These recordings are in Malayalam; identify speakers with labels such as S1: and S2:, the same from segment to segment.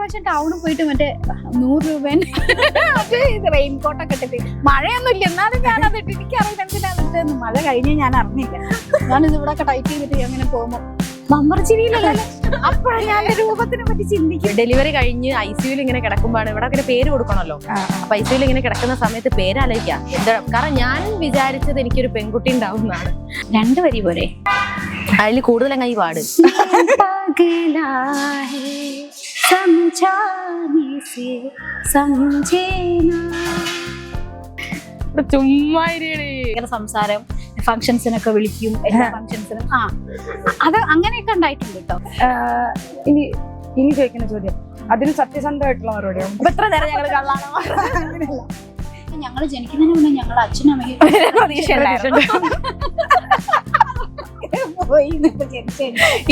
S1: പ്രാവശ്യം ടൗണിൽ പോയിട്ട് മറ്റേ 100 രൂപ റെയിൻകോട്ടൊക്കെ ഇട്ടിട്ട് മഴയൊന്നും ഇല്ല എന്നാലും ഞാനത് ഇട്ട് എനിക്കറിയില്ല എന്തിനാന്ന് മഴ കഴിഞ്ഞ് ഞാൻ അറിഞ്ഞില്ല. ഞാനിത് ഇവിടെ ടൈറ്റ് ചെയ്തിട്ട് അങ്ങനെ പോകുമ്പോ മമ്പർച്ചിരിയിലല്ലോ അപ്പോഴാണ് ഞാൻ രൂപത്തിനെ പറ്റി ചിന്തിക്കും.
S2: ഡെലിവറി കഴിഞ്ഞ് ICU ഇങ്ങനെ കിടക്കുമ്പോഴാണ് ഇവിടെ അങ്ങനെ പേര് കൊടുക്കണല്ലോ. അപ്പൊ ICU ഇങ്ങനെ കിടക്കുന്ന സമയത്ത് പേരാലോചിക്കാം എന്താ. കാരണം ഞാൻ വിചാരിച്ചത് എനിക്കൊരു പെൺകുട്ടി ഉണ്ടാവും എന്നാണ്.
S1: 2 വരി പോരെ,
S2: അതിൽ കൂടുതൽ അങ്ങ് ഈ പാട്. ചുമ്മാ
S1: ഇങ്ങനെ സംസാരം ഫംഗ്ഷൻസിനൊക്കെ വിളിക്കും, എല്ലാ ഫംഗ്ഷൻസിനും. അത് അങ്ങനെയൊക്കെ ഉണ്ടായിട്ടുണ്ട് കേട്ടോ.
S3: ഇനി ചോദിക്കുന്ന ചോദ്യം അതിന് സത്യസന്ധമായിട്ടുള്ള മറുപടിയാണ്.
S1: എത്ര നേരം ഞങ്ങൾ കള്ളാണോ? അങ്ങനെയല്ല, ഞങ്ങൾ ജനിക്കുന്നതിന് മുന്നേ ഞങ്ങളുടെ അച്ഛനും അമ്മയ്ക്കും പ്രതീക്ഷയുണ്ടായിരുന്നു.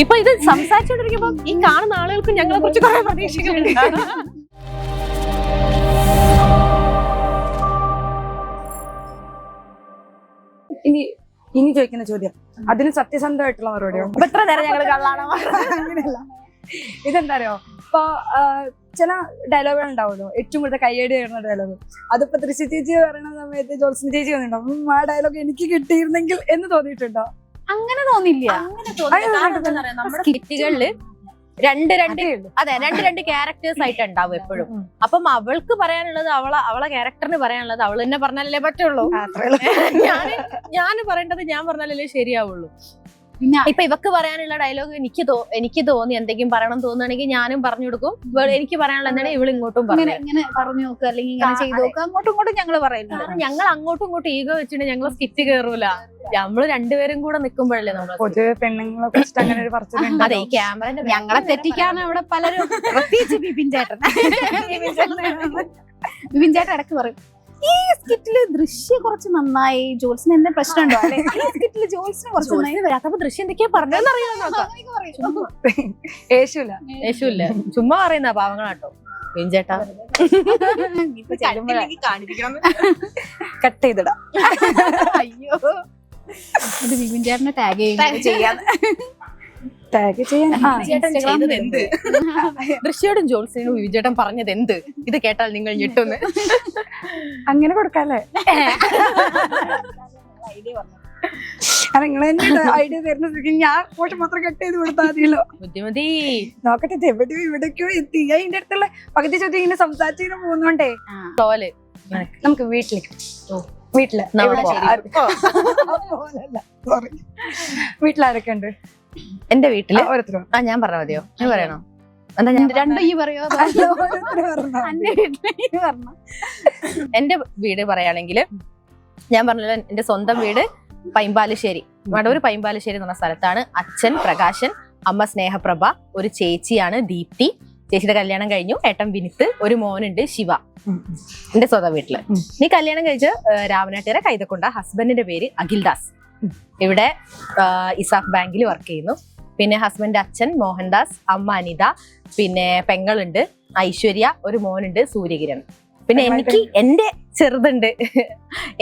S2: ഇപ്പൊ ഇത് സംസാരിച്ചോണ്ടിരിക്കുമ്പോ ഈ കാണുന്ന ആളുകൾക്ക് ഞങ്ങളെ കുറിച്ച് കുറെ പ്രതീക്ഷകളുണ്ട്.
S3: ഇനി ചോദിക്കുന്ന ചോദ്യം അതിന് സത്യസന്ധമായിട്ടുള്ള മറുപടിയാണ്.
S1: എത്ര നേരം ഞങ്ങൾ കള്ളാണോ?
S3: അങ്ങനെയല്ല, ഇതെന്താ അറിയോ, ഇപ്പൊ ചില ഡയലോഗുകൾ ഉണ്ടാവുമല്ലോ, ഏറ്റവും കൂടുതൽ കയ്യടി വരുന്ന ഡയലോഗ്. അതിപ്പോ തൃശ്ശി ചേച്ചി പറയുന്ന സമയത്ത് ജോത്സ്ന ചേച്ചി വന്നിട്ടുണ്ടോ ആ ഡയലോഗ് എനിക്ക് കിട്ടിയിരുന്നെങ്കിൽ എന്ന് തോന്നിയിട്ടുണ്ടോ?
S1: അങ്ങനെ തോന്നില്ല.
S2: നമ്മുടെ സ്കിറ്റുകളില് രണ്ട് ക്യാരക്ടേഴ്സ് ആയിട്ട് ഉണ്ടാവും എപ്പോഴും. അപ്പം അവൾക്ക് പറയാനുള്ളത് അവളെ ക്യാരക്ടറിന് പറയാനുള്ളത് അവള് തന്നെ പറഞ്ഞാലല്ലേ പറ്റുള്ളൂ. ഞാൻ പറയേണ്ടത് ഞാൻ പറഞ്ഞാലല്ലേ ശരിയാവുള്ളൂ. ഇപ്പൊ ഇവക്ക് പറയാനുള്ള ഡയലോഗ് എനിക്ക് തോന്നി എന്തെങ്കിലും പറയണം തോന്നുകയാണെങ്കിൽ ഞാനും പറഞ്ഞു കൊടുക്കും. എനിക്ക് പറയാനുള്ള എന്താണ് ഇവള് ഇങ്ങോട്ടും
S1: ഇങ്ങനെ പറഞ്ഞു നോക്കുക, അല്ലെങ്കിൽ ഇങ്ങനെ ചെയ്ത് നോക്കുക, അങ്ങോട്ടും ഇങ്ങോട്ടും ഞങ്ങള് പറയുന്നത്.
S2: ഞങ്ങൾ അങ്ങോട്ടും ഇങ്ങോട്ടും ഈഗോ വെച്ചിട്ട് ഞങ്ങള് സ്കിറ്റ് കയറൂല. നമ്മള് രണ്ടുപേരും കൂടെ നിൽക്കുമ്പോഴല്ലേ നമ്മൾ
S3: പൊതുവെ പെണ്ണുങ്ങളെ കുറിച്ചിട്ട് അങ്ങനെ ഒരു പറച്ചിലുണ്ട്.
S2: അതെ, ഈ ക്യാമറ
S1: ഞങ്ങളെ തെറ്റിക്കാണ് അവിടെ പലരും, പ്രത്യേകിച്ച് ബിപിൻ ചേട്ടൻ ഇടക്ക് പറയും ഈ സ്കിറ്റില് ദൃശ്യം കുറച്ച് നന്നായി, ജോത്സ്ന എന്താ പ്രശ്നമുണ്ടോ അല്ലെ, ഈ സ്കിറ്റില് ജോത്സ്ന കുറച്ച് നന്നായി
S2: വരാത്തപ്പോ ദൃശ്യം എന്തൊക്കെയാ പറഞ്ഞെന്നറിയാം. യേശുല്ല ചുമ്മാ പറയുന്ന പാവങ്ങളാട്ടോ ചേട്ടാ.
S3: കട്ട് ചെയ്തിടാം.
S1: അയ്യോ, ഇത് ബിപിൻ ചേട്ടനെ ടാഗ് ചെയ്യാതെ
S2: ദൃശ്യോടും ജോത്സ്യനും വിജയേട്ടൻ പറഞ്ഞത് എന്ത്, ഇത് കേട്ടാൽ നിങ്ങൾ ഞെട്ടുന്ന്.
S3: അങ്ങനെ കൊടുക്കാല്ലേ? നിങ്ങൾ ഐഡിയ തരുന്ന ഞാൻ ഫോട്ടോ മാത്രം കട്ട് ചെയ്ത് കൊടുത്താൽ മതിയല്ലോ.
S2: ബുദ്ധിമതി
S3: നോക്കട്ടെ, എവിടെയോ ഇവിടേക്കോ എത്തി. അതിന്റെ അടുത്തുള്ള പകുതി ചോദ്യം ഇങ്ങനെ സംസാരിച്ചിങ്ങനെ പോകുന്നോണ്ടേ നമുക്ക് വീട്ടിലാരൊക്കെ ഉണ്ട്?
S2: എന്റെ വീട്ടില്
S3: ഓരോരുത്തരും
S2: ഞാൻ പറഞ്ഞ മതിയോ? ഞാൻ പറയണോ? എന്താ ഞാൻ
S1: രണ്ടും ഈ പറയോ?
S2: എന്റെ വീട് പറയുകയാണെങ്കിൽ ഞാൻ പറഞ്ഞല്ലോ, എന്റെ സ്വന്തം വീട് പൈമ്പാലശ്ശേരി, വടവൂർ പൈമ്പാലശ്ശേരി എന്ന് പറഞ്ഞ സ്ഥലത്താണ്. അച്ഛൻ പ്രകാശൻ, അമ്മ സ്നേഹപ്രഭ, ഒരു ചേച്ചിയാണ് ദീപ്തി. ചേച്ചിയുടെ കല്യാണം കഴിഞ്ഞു. ഏട്ടൻ വിനിത്ത്, ഒരു മോനുണ്ട് ശിവ. എന്റെ സ്വന്തം വീട്ടില്. നീ കല്യാണം കഴിച്ച് രാമനാട്ടുകര കൈതക്കൊണ്ട. ഹസ്ബൻഡിന്റെ പേര് അഖിൽദാസ്. ഇവിടെ ഇസാഫ് ബാങ്കിൽ വർക്ക് ചെയ്യുന്നു. പിന്നെ ഹസ്ബൻഡ് അച്ഛൻ മോഹൻദാസ്, അമ്മ അനിത, പിന്നെ പെങ്ങളുണ്ട് ഐശ്വര്യ, ഒരു മോനുണ്ട് സൂര്യകിരൺ. പിന്നെ എനിക്ക് എന്റെ ചെറുതുണ്ട്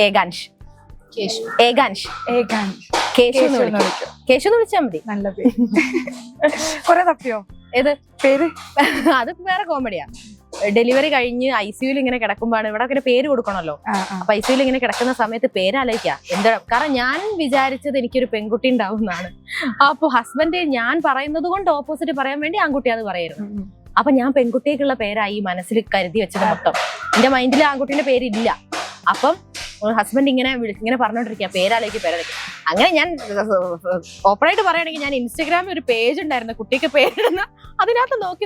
S2: ഏകാൻഷ്. കേശു എന്ന് വിളിച്ചാൽ മതി.
S3: നല്ല പേര്. കൊറേ തപ്പിയോ?
S2: ഏത്
S3: പേര്?
S2: അത് വേറെ കോമഡിയാ. ഡെലിവറി കഴിഞ്ഞ് ICU ഇങ്ങനെ കിടക്കുമ്പോഴാണ് ഇവിടെ അങ്ങനെ പേര് കൊടുക്കണല്ലോ. അപ്പൊ ICU ഇങ്ങനെ കിടക്കുന്ന സമയത്ത് പേരാലോചിക്കാം എന്താ. കാരണം ഞാൻ വിചാരിച്ചത് എനിക്കൊരു പെൺകുട്ടി ഉണ്ടാവും എന്നാണ്. അപ്പൊ ഹസ്ബൻഡ് ഞാൻ പറയുന്നത് കൊണ്ട് ഓപ്പോസിറ്റ് പറയാൻ വേണ്ടി ആൺകുട്ടി അത് പറയരുത്. അപ്പൊ ഞാൻ പെൺകുട്ടിക്കുള്ള പേരായി മനസ്സിൽ കരുതി വെച്ചത് മൊത്തം. എന്റെ മൈൻഡിൽ ആൺകുട്ടീന്റെ പേരില്ല. അപ്പം ഹസ്ബൻഡ് ഇങ്ങനെ പറഞ്ഞോണ്ടിരിക്കുക പേരാലേക്ക്. അങ്ങനെ ഞാൻ ഓപ്പണായിട്ട് പറയുകയാണെങ്കിൽ ഞാൻ ഇൻസ്റ്റഗ്രാമിൽ ഒരു പേജ് ഉണ്ടായിരുന്നു കുട്ടിക്ക് പേരിടുന്ന. അതിനകത്ത് നോക്കി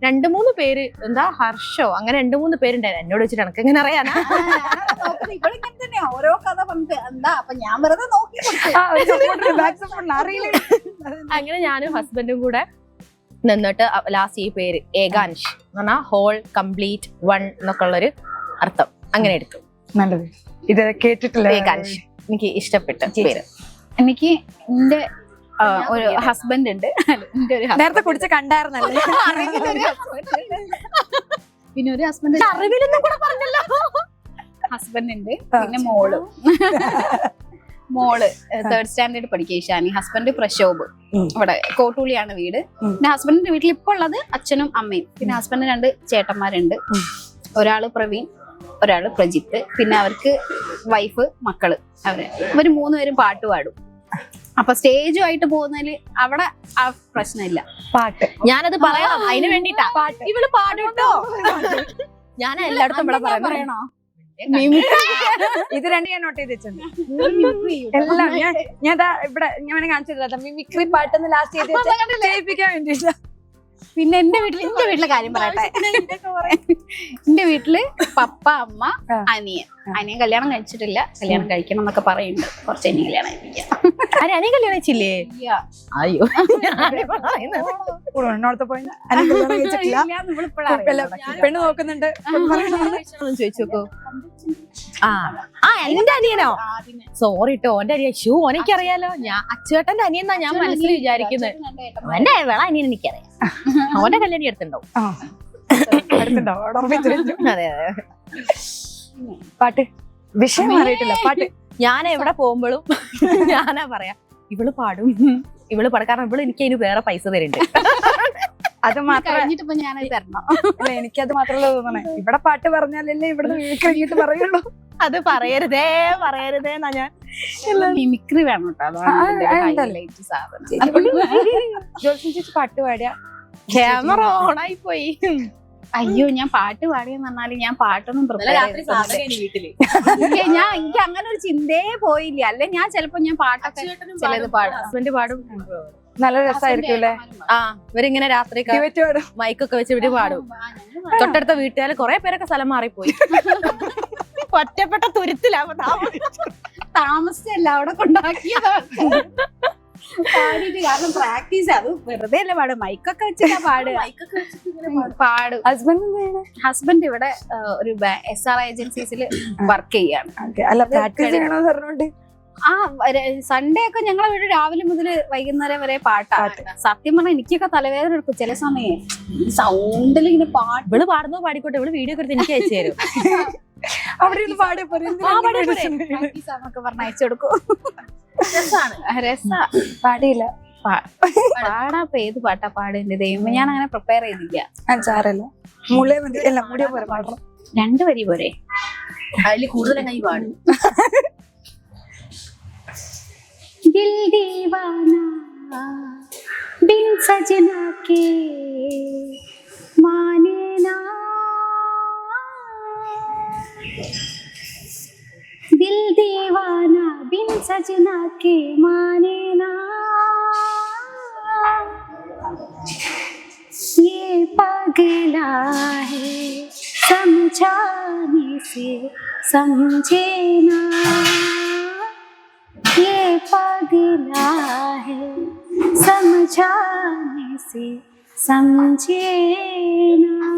S2: 2-3 പേര്, എന്താ ഹർഷോ, അങ്ങനെ 2-3 പേരുണ്ടായിരുന്നു. എന്നോട് വെച്ചിട്ട് എനിക്ക് എങ്ങനെ അറിയാനാ?
S1: ഓരോ കഥ പറഞ്ഞിട്ട് എന്താ, അപ്പൊ ഞാൻ വെറുതെ നോക്കി.
S2: അങ്ങനെ ഞാനും ഹസ്ബൻഡും കൂടെ നിന്നിട്ട് ലാസ്റ്റ് ഈ പേര് ഏകാൻഷ് എന്ന് പറഞ്ഞാൽ ഹോൾ, കംപ്ലീറ്റ്, വൺ എന്നൊക്കെ ഉള്ളൊരു അർത്ഥം അങ്ങനെ എടുത്തു.
S3: നല്ലത്. ഇത് കേട്ടിട്ടില്ല.
S2: ഏകാൻഷ് എനിക്ക് ഇഷ്ടപ്പെട്ട പേര്.
S1: എനിക്ക് എന്റെ ഒരു ഹസ്ബൻഡ് ഉണ്ട്.
S3: നേരത്തെ കുടിച്ച് കണ്ടായിരുന്നല്ലേ?
S1: പിന്നെ ഒരു ഹസ്ബൻഡ്
S2: അറിവിലൊന്നും കൂടെ പറഞ്ഞല്ലോ.
S1: ഹസ്ബൻഡ് ഉണ്ട്, പിന്നെ മോളും. മോള് 3rd സ്റ്റാൻഡേർഡ് പഠിക്കുക ഇഷാനി. ഹസ്ബൻഡ് പ്രശോഭ്. ഇവിടെ കോട്ടൂളിയാണ് വീട്. പിന്നെ ഹസ്ബൻഡിന്റെ വീട്ടിൽ ഇപ്പൊ ഉള്ളത് അച്ഛനും അമ്മയും. പിന്നെ ഹസ്ബൻഡിന് 2 ചേട്ടന്മാരുണ്ട്. ഒരാള് പ്രവീൺ, ഒരാള് പ്രജിത്ത്. പിന്നെ അവർക്ക് വൈഫ്, മക്കള്. ഇവര് 3 പേരും പാട്ട് പാടും. അപ്പൊ സ്റ്റേജുമായിട്ട് പോകുന്നതില് അവിടെ ആ പ്രശ്നമില്ല.
S3: പാട്ട്
S2: ഞാനത് പറയണം, അതിന് വേണ്ടിട്ടാ. ഇവള് പാടുട്ടോ. ഞാൻ എല്ലായിടത്തും ഇവിടെ പറയണോ?
S3: ഇത് 2 ഞാൻ നോട്ട് ചെയ്ത് വെച്ചിട്ടുണ്ട്. എല്ലാം ഞാൻ ഇവിടെ ഞാൻ കാണിച്ചിട്ടില്ല. മിമിക്രി പാട്ടെന്ന് ലാസ്റ്റ് ചെയ്യിപ്പിക്കാൻ വേണ്ടിട്ട്.
S1: പിന്നെ എന്റെ വീട്ടിലെ കാര്യം പറയട്ടെ. എന്റെ വീട്ടില് പപ്പ, അമ്മ, അനിയൻ കല്യാണം കഴിച്ചിട്ടില്ല. കല്യാണം കഴിക്കണം എന്നൊക്കെ പറയുന്നുണ്ട്. കുറച്ച് ഇനി കല്യാണം കഴിപ്പിക്കാം.
S2: അനിയൻ കല്യാണം കഴിച്ചില്ലേ? അയ്യോ,
S3: പെണ്ണ് നോക്കുന്നുണ്ട്.
S2: ചോദിച്ചു നോക്കൂ. എന്റെ അനിയനോ? സോറി ട്ടോ, എന്റെ അനിയൻ. ഓനെനിക്കറിയാലോ. ഞാൻ അച്ചേട്ടന്റെ അനിയനാ ഞാൻ മനസ്സിൽ വിചാരിക്കുന്നത്. എന്റെ വേള അനിയൻ എനിക്കറിയാം. ഓന്റെ കല്യാണം എടുത്തുണ്ടാവും. അതെ അതെ.
S3: പാട്ട് വിഷയം മാറിയിട്ടില്ല. പാട്ട്
S2: ഞാൻ എവിടെ പോകുമ്പോഴും ഞാനാ പറയാ ഇവള് പാടും, ഇവള് പാടും. കാരണം ഇവള് എനിക്ക് അതിന് വേറെ പൈസ തരുന്നുണ്ട്.
S3: അത് മാത്രം
S1: കഴിഞ്ഞിട്ടിപ്പോ ഞാനത് തരണം.
S3: അല്ല, എനിക്കത് മാത്രമല്ല തോന്നണേ. ഇവിടെ പാട്ട് പറഞ്ഞാലല്ലേ ഇവിടെ കഴിഞ്ഞിട്ട് പറയുള്ളൂ.
S2: അത് പറയരുതേ എന്നാ ഞാൻ.
S1: മിമിക്രി വേണം കേട്ടോ.
S3: ജോത്സ്യൻ ചേച്ചി പാട്ട് പാടിയ
S2: ക്യാമറ ഓണായി പോയി.
S1: അയ്യോ, ഞാൻ പാട്ട് പാടിയെന്ന് പറഞ്ഞാല് ഞാൻ പാട്ടൊന്നും ഞാൻ എനിക്ക് അങ്ങനെ ഒരു ചിന്തയെ പോയില്ല. അല്ലെ ഞാൻ ചിലപ്പോ ഞാൻ പാട്ടൊക്കെ ചിലത് പാടും.
S2: ഹസ്ബൻഡ് പാടും.
S3: നല്ല രസമായിരിക്കും അല്ലേ?
S2: ഇവരിങ്ങനെ രാത്രി മൈക്കൊക്കെ വെച്ച് ഇവര് പാടും. തൊട്ടടുത്ത വീട്ടുകാര് കുറെ പേരൊക്കെ സ്ഥലം മാറിപ്പോയി. ഒറ്റപ്പെട്ട തുരുത്തിലാവും
S1: താമസിച്ചല്ല, അവിടെ കൊണ്ടാക്കിയതാണ് പാടിയിട്ട്. കാരണം പ്രാക്ടീസ് അത് വെറുതെ അല്ല പാടും. മൈക്കൊക്കെ വെച്ചാ പാടും. ഹസ്ബൻഡ് ഇവിടെ ഒരു SR ഏജൻസീസിൽ വർക്ക് ചെയ്യാണ്. സൺഡേ ഒക്കെ ഞങ്ങളെ വീട് രാവിലെ മുതൽ വൈകുന്നേരം വരെ പാട്ടാണ്. സത്യം പറഞ്ഞാൽ എനിക്കൊക്കെ തലവേദന എടുക്കും ചില സമയം. സൗണ്ടിൽ ഇങ്ങനെ പാട്ട്.
S2: ഇവള് പാടുന്നോ പാടിക്കോട്ടെ. ഇവള് വീഡിയോ ഒക്കെ എടുത്ത് എനിക്ക് അയച്ചു തരും.
S1: അവിടെ പറഞ്ഞ അയച്ചു കൊടുക്കും.
S3: പാടിയില്ല.
S1: പാടാപ്പ ഏത് പാട്ടാ പാടേണ്ടത്? ഞാൻ അങ്ങനെ പ്രിപ്പയർ ചെയ്തില്ല. 2 വരി പോരെ?
S2: അതിൽ കൂടുതൽ കൈ പാടും.
S1: दिल दीवाना बिन सजना के माने ना, दिल दीवाना बिन सजना के माने ना, ये पगला है समझाने से समझे ना, ये पगला है समझाने से समझे ना.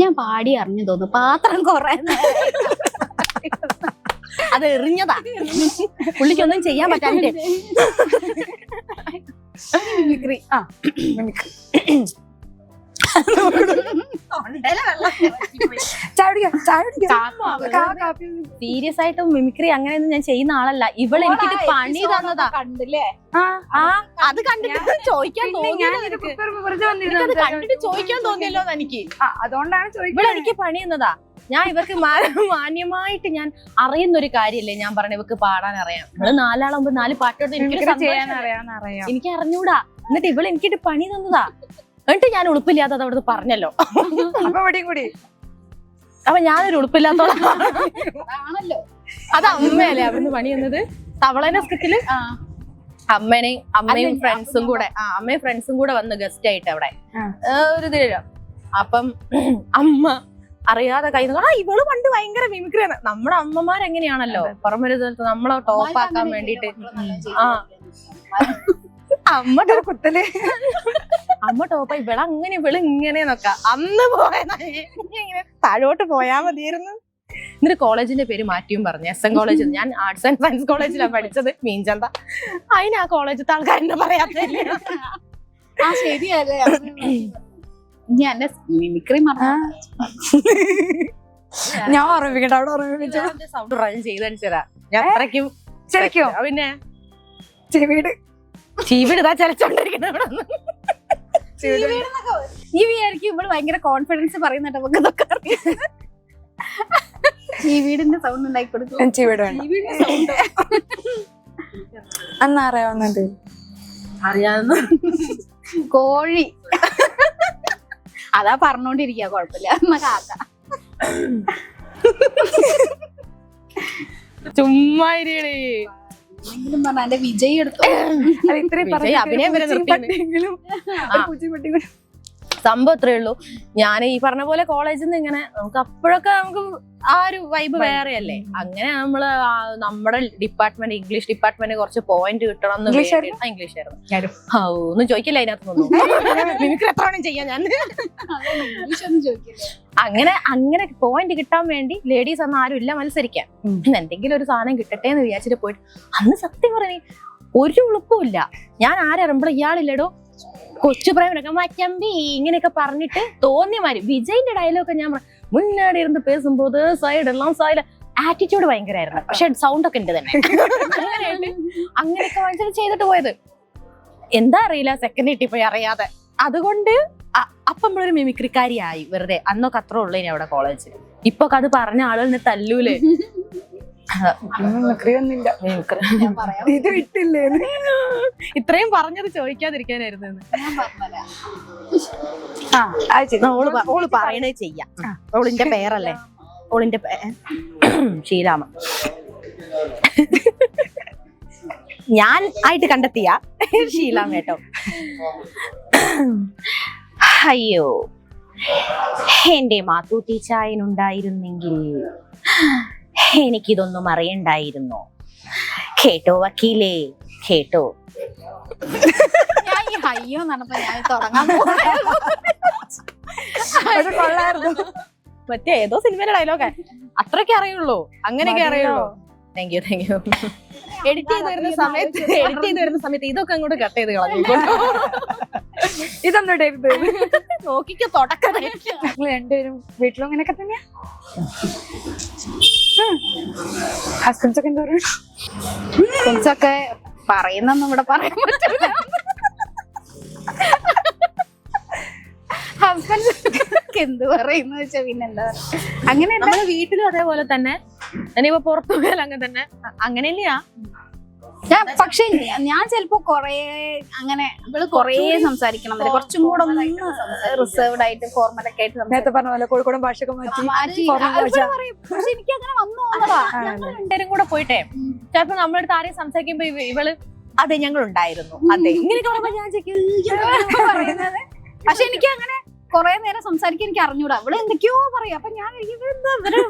S1: ഞാൻ പാടി അറിഞ്ഞു തോന്നുന്നു. പാത്രം കുറെ
S2: അത് എറിഞ്ഞതാ. പുള്ളിക്കൊന്നും ചെയ്യാൻ പറ്റാണ്ട്.
S1: മിമിക്രി.
S2: സീരിയസ് ആയിട്ട് മിമിക്രി അങ്ങനെയൊന്നും ഞാൻ ചെയ്യുന്ന ആളല്ല. ഇവള് എനിക്കിട്ട് പണി തന്നതാ.
S1: കണ്ടില്ലേ?
S2: അത് കണ്ടിട്ട് ചോദിക്കാൻ കണ്ടിട്ട് ചോദിക്കാൻ തോന്നിയല്ലോ എനിക്ക്.
S3: അതുകൊണ്ടാണ്
S2: ഇവിടെ എനിക്ക് പണി തന്നതാ. ഞാൻ ഇവർക്ക് മാന്യമായിട്ട് ഞാൻ അറിയുന്നൊരു കാര്യല്ലേ ഞാൻ പറഞ്ഞ ഇവർക്ക് പാടാൻ അറിയാം. ഇവള് 4 ആളാകുമ്പോ 4 പാട്ടോട്ട് എനിക്ക് അറിഞ്ഞൂടാ. എന്നിട്ട് ഇവള് എനിക്കിട്ട് പണി തന്നതാ. എന്നിട്ട് ഞാൻ ഉളുപ്പില്ലാത്തത് അവിടുന്ന് പറഞ്ഞല്ലോ. അപ്പൊ ഞാനൊരു ഉളുപ്പില്ലാത്തോളാണല്ലോ. അത് അമ്മയല്ലേ അവിടുന്ന് പണി തന്നത്. തവളേനെ സ്കിറ്റില് അമ്മയും ഫ്രണ്ട്സും കൂടെ വന്ന് ഗസ്റ്റ് ആയിട്ട് അവിടെ ഒരു ഇതില്ല. അപ്പം അമ്മ അറിയാതെ കൈ ഇവള് പണ്ട് ഭയങ്കര മിമിക്രിയാണ്. നമ്മുടെ അമ്മമാരെങ്ങനെയാണല്ലോ പുറമൊരു നമ്മളെ ടോപ്പാക്കാൻ വേണ്ടിട്ട്. അമ്മ കുത്തല് അമ്മ ടോപ്പ ഇവള് ഇങ്ങനെ നോക്കാം. അന്ന് പോയങ്ങനെ താഴോട്ട് പോയാ മതിയായിരുന്നു. എന്നിട്ട് കോളേജിന്റെ പേര് മാറ്റിയും പറഞ്ഞു. SM college. ഞാൻ ആർട്സ് ആൻഡ് സയൻസ് കോളേജിലാണ് പഠിച്ചത്, മീൻചന്ത. അതിന് ആ കോളേജിലത്തെ ആൾക്കാരെന്നെ പറയാത്തില്ല.
S1: ശരിയല്ലേ? ഞാൻ മിമിക്രി
S3: ഞാൻ ഓർമ്മിക്കട്ടെ. അവിടെ
S2: സൗണ്ട് റൺ ചെയ്ത് കാണിച്ചതാ. ഞാൻ അത്രയ്ക്കും
S3: ശരിക്കും
S2: പിന്നെ
S3: ചെവിയുടെ
S2: ചീവിട് ഇതാ ചലച്ചോണ്ടിരിക്കുന്നത് ഇവിടെ നിന്ന്.
S1: ഈ വിചാരിക്കും ഇവള് ഭയങ്കര കോൺഫിഡൻസ് പറയുന്നുണ്ട് നമുക്ക് ഇതൊക്കെ അറിയാം. ഈ വീടിന്റെ സൗണ്ട് ഉണ്ടാക്കി കൊടുക്കും.
S3: ചെവിയുടെ വേണ്ട അന്ന് അറിയാവുന്നത്
S2: അറിയാവുന്ന
S1: കോഴി അതാ പറഞ്ഞോണ്ടിരിക്കുക, കുഴപ്പമില്ല. എന്നാ കാക്ക
S2: ചുമ്മാ ഇരിയടേ.
S1: എന്തെങ്കിലും പറഞ്ഞ എന്റെ വിജയ് എടുത്തു.
S3: അത് ഇത്രയും
S2: വിജയ് അഭിനയം വരെ നിർത്തിയെങ്കിലും. സംഭവം അത്രേ ഉള്ളൂ. ഞാൻ ഈ പറഞ്ഞ പോലെ കോളേജിൽ നിന്ന് ഇങ്ങനെ നമുക്ക് അപ്പോഴൊക്കെ നമുക്ക് ആ ഒരു വൈബ് വേറെ അല്ലേ. അങ്ങനെ നമ്മള് നമ്മുടെ ഡിപ്പാർട്ട്മെന്റ് ഇംഗ്ലീഷ് ഡിപ്പാർട്ട്മെന്റ് കുറച്ച് പോയിന്റ് കിട്ടണം എന്ന് ഇംഗ്ലീഷ് ആയിരുന്നു. ഒന്നും ചോദിക്കില്ല അതിനകത്തൊന്നും. നിനക്ക് എത്ര വേണം ചെയ്യാൻ ഞാൻ. അങ്ങനെ പോയിന്റ് കിട്ടാൻ വേണ്ടി ലേഡീസ് അന്ന് ആരും ഇല്ല മത്സരിക്കാൻ. എന്തെങ്കിലും ഒരു സാധനം കിട്ടട്ടെ എന്ന് വിചാരിച്ചിട്ട് പോയിട്ട് അന്ന് സത്യം പറഞ്ഞേ ഒരു ഉളുപ്പും ഇല്ല. ഞാൻ ആരറിയുമ്പോൾ ഇയാളില്ലടോ കൊച്ചു പ്രേമനൊക്കെ മച്ചമ്പി ഇങ്ങനെയൊക്കെ പറഞ്ഞിട്ട് തോന്നിയ മാതിരി വിജയിന്റെ ഡയലോഗ് ഞാൻ മുന്നാടി ഇരുന്ന് പേസുമ്പോത് സൈഡെല്ലാം സൈഡ് ആറ്റിറ്റ്യൂഡ് ഭയങ്കരമായിരുന്നു. പക്ഷെ സൗണ്ട് ഒക്കെ ഉണ്ട് തന്നെ. അങ്ങനെയൊക്കെ മനുഷ്യർ ചെയ്തിട്ട് പോയത് എന്താ അറിയില്ല, സെക്കൻഡ് കിട്ടിപ്പോയി അറിയാതെ. അതുകൊണ്ട് അപ്പം നമ്മളൊരു മിമിക്രിക്കാരിയായി വെറുതെ. അന്നൊക്കെ അത്ര ഉള്ളേനി അവിടെ കോളേജിൽ. ഇപ്പൊ അത് പറഞ്ഞ ആളുകൾ തല്ലൂലേ.
S3: ഇത് വിട്ടില്ലേ
S2: ഇത്രയും പറഞ്ഞത് ചോദിക്കാതിരിക്കാനായിരുന്നു. ഓള് പറയണേ ചെയ്യാം. ഓളിന്റെ പേരല്ലേ, ഓളിന്റെ ഷീലാമ. ഞാൻ ആയിട്ട് കണ്ടെത്തിയ ഷീലാമ കേട്ടോ. അയ്യോ, എന്റെ മാത്തൂട്ടി ചായനുണ്ടായിരുന്നെങ്കിൽ എനിക്കിതൊന്നും അറിയണ്ടായിരുന്നു. കേട്ടോ വക്കീലേ, കേട്ടോ.
S1: ഞാൻ ഈ അയ്യോ നടന്നപ്പോ ഞാൻ തുടങ്ങാൻ
S2: മറ്റേ ഏതോ സിനിമയുടെ ഡയലോഗ് അത്രയ്ക്ക് അറിയുള്ളൂ, അങ്ങനെയൊക്കെ അറിയുള്ളൂ. Thank you. എഡിറ്റ് ചെയ്ത് വരുന്ന സമയത്ത് ഇതൊക്കെ അങ്ങോട്ട് കട്ട് ചെയ്ത് കളഞ്ഞു.
S3: ഇതൊന്നും ഇടരുത്.
S2: നോക്കിക്കോ തുടക്കം.
S3: രണ്ടുപേരും വീട്ടിലും അങ്ങനെയൊക്കെ തന്നെയാ. ഹസ്ബൻഡ്സ് ഒക്കെ എന്താ പറയുക?
S1: കുറച്ചൊക്കെ പറയുന്നൊന്നും ഇവിടെ പറയാൻ പറ്റില്ല. ഹസ്ബൻഡ് എന്ത് പറയുന്ന വെച്ചാ പിന്നെന്താ അങ്ങനെ
S2: നമ്മുടെ വീട്ടിലും അതേപോലെ തന്നെ. ഞാനിപ്പോ പുറത്തു പോയാൽ അങ്ങനെ തന്നെ അങ്ങനെ തന്നെയാ.
S1: പക്ഷെ ഞാൻ ചിലപ്പോ കൊറേ അങ്ങനെ ഇവള് കൊറേ സംസാരിക്കണം, കുറച്ചും കൂടെ ഒന്ന് റിസർവ്ഡ് ആയിട്ട് ഫോർമൽ ഒക്കെ ആയിട്ട്
S3: നേരത്തെ പറഞ്ഞ പോലെ കോഴിക്കോടൻ ഭാഷയൊക്കെ മാറ്റി
S1: പക്ഷെ എനിക്ക് അങ്ങനെ വന്നു പോകുന്നതാ.
S2: രണ്ടുപേരും കൂടെ പോയിട്ടേ ചിലപ്പോ നമ്മുടെ അടുത്ത് ആരെയും സംസാരിക്കുമ്പോ ഇവള് അതെ ഞങ്ങൾ ഉണ്ടായിരുന്നു അതെ ഇങ്ങനെയൊക്കെ പറയുമ്പോ ഞാൻ
S1: പറയുന്നത്. പക്ഷെ എനിക്ക് അങ്ങനെ കൊറേ നേരം സംസാരിക്കാൻ എനിക്ക് അറിഞ്ഞൂടാ. ഇവിടെ എന്തൊക്കെയോ പറയാം. അപ്പൊ ഞാൻ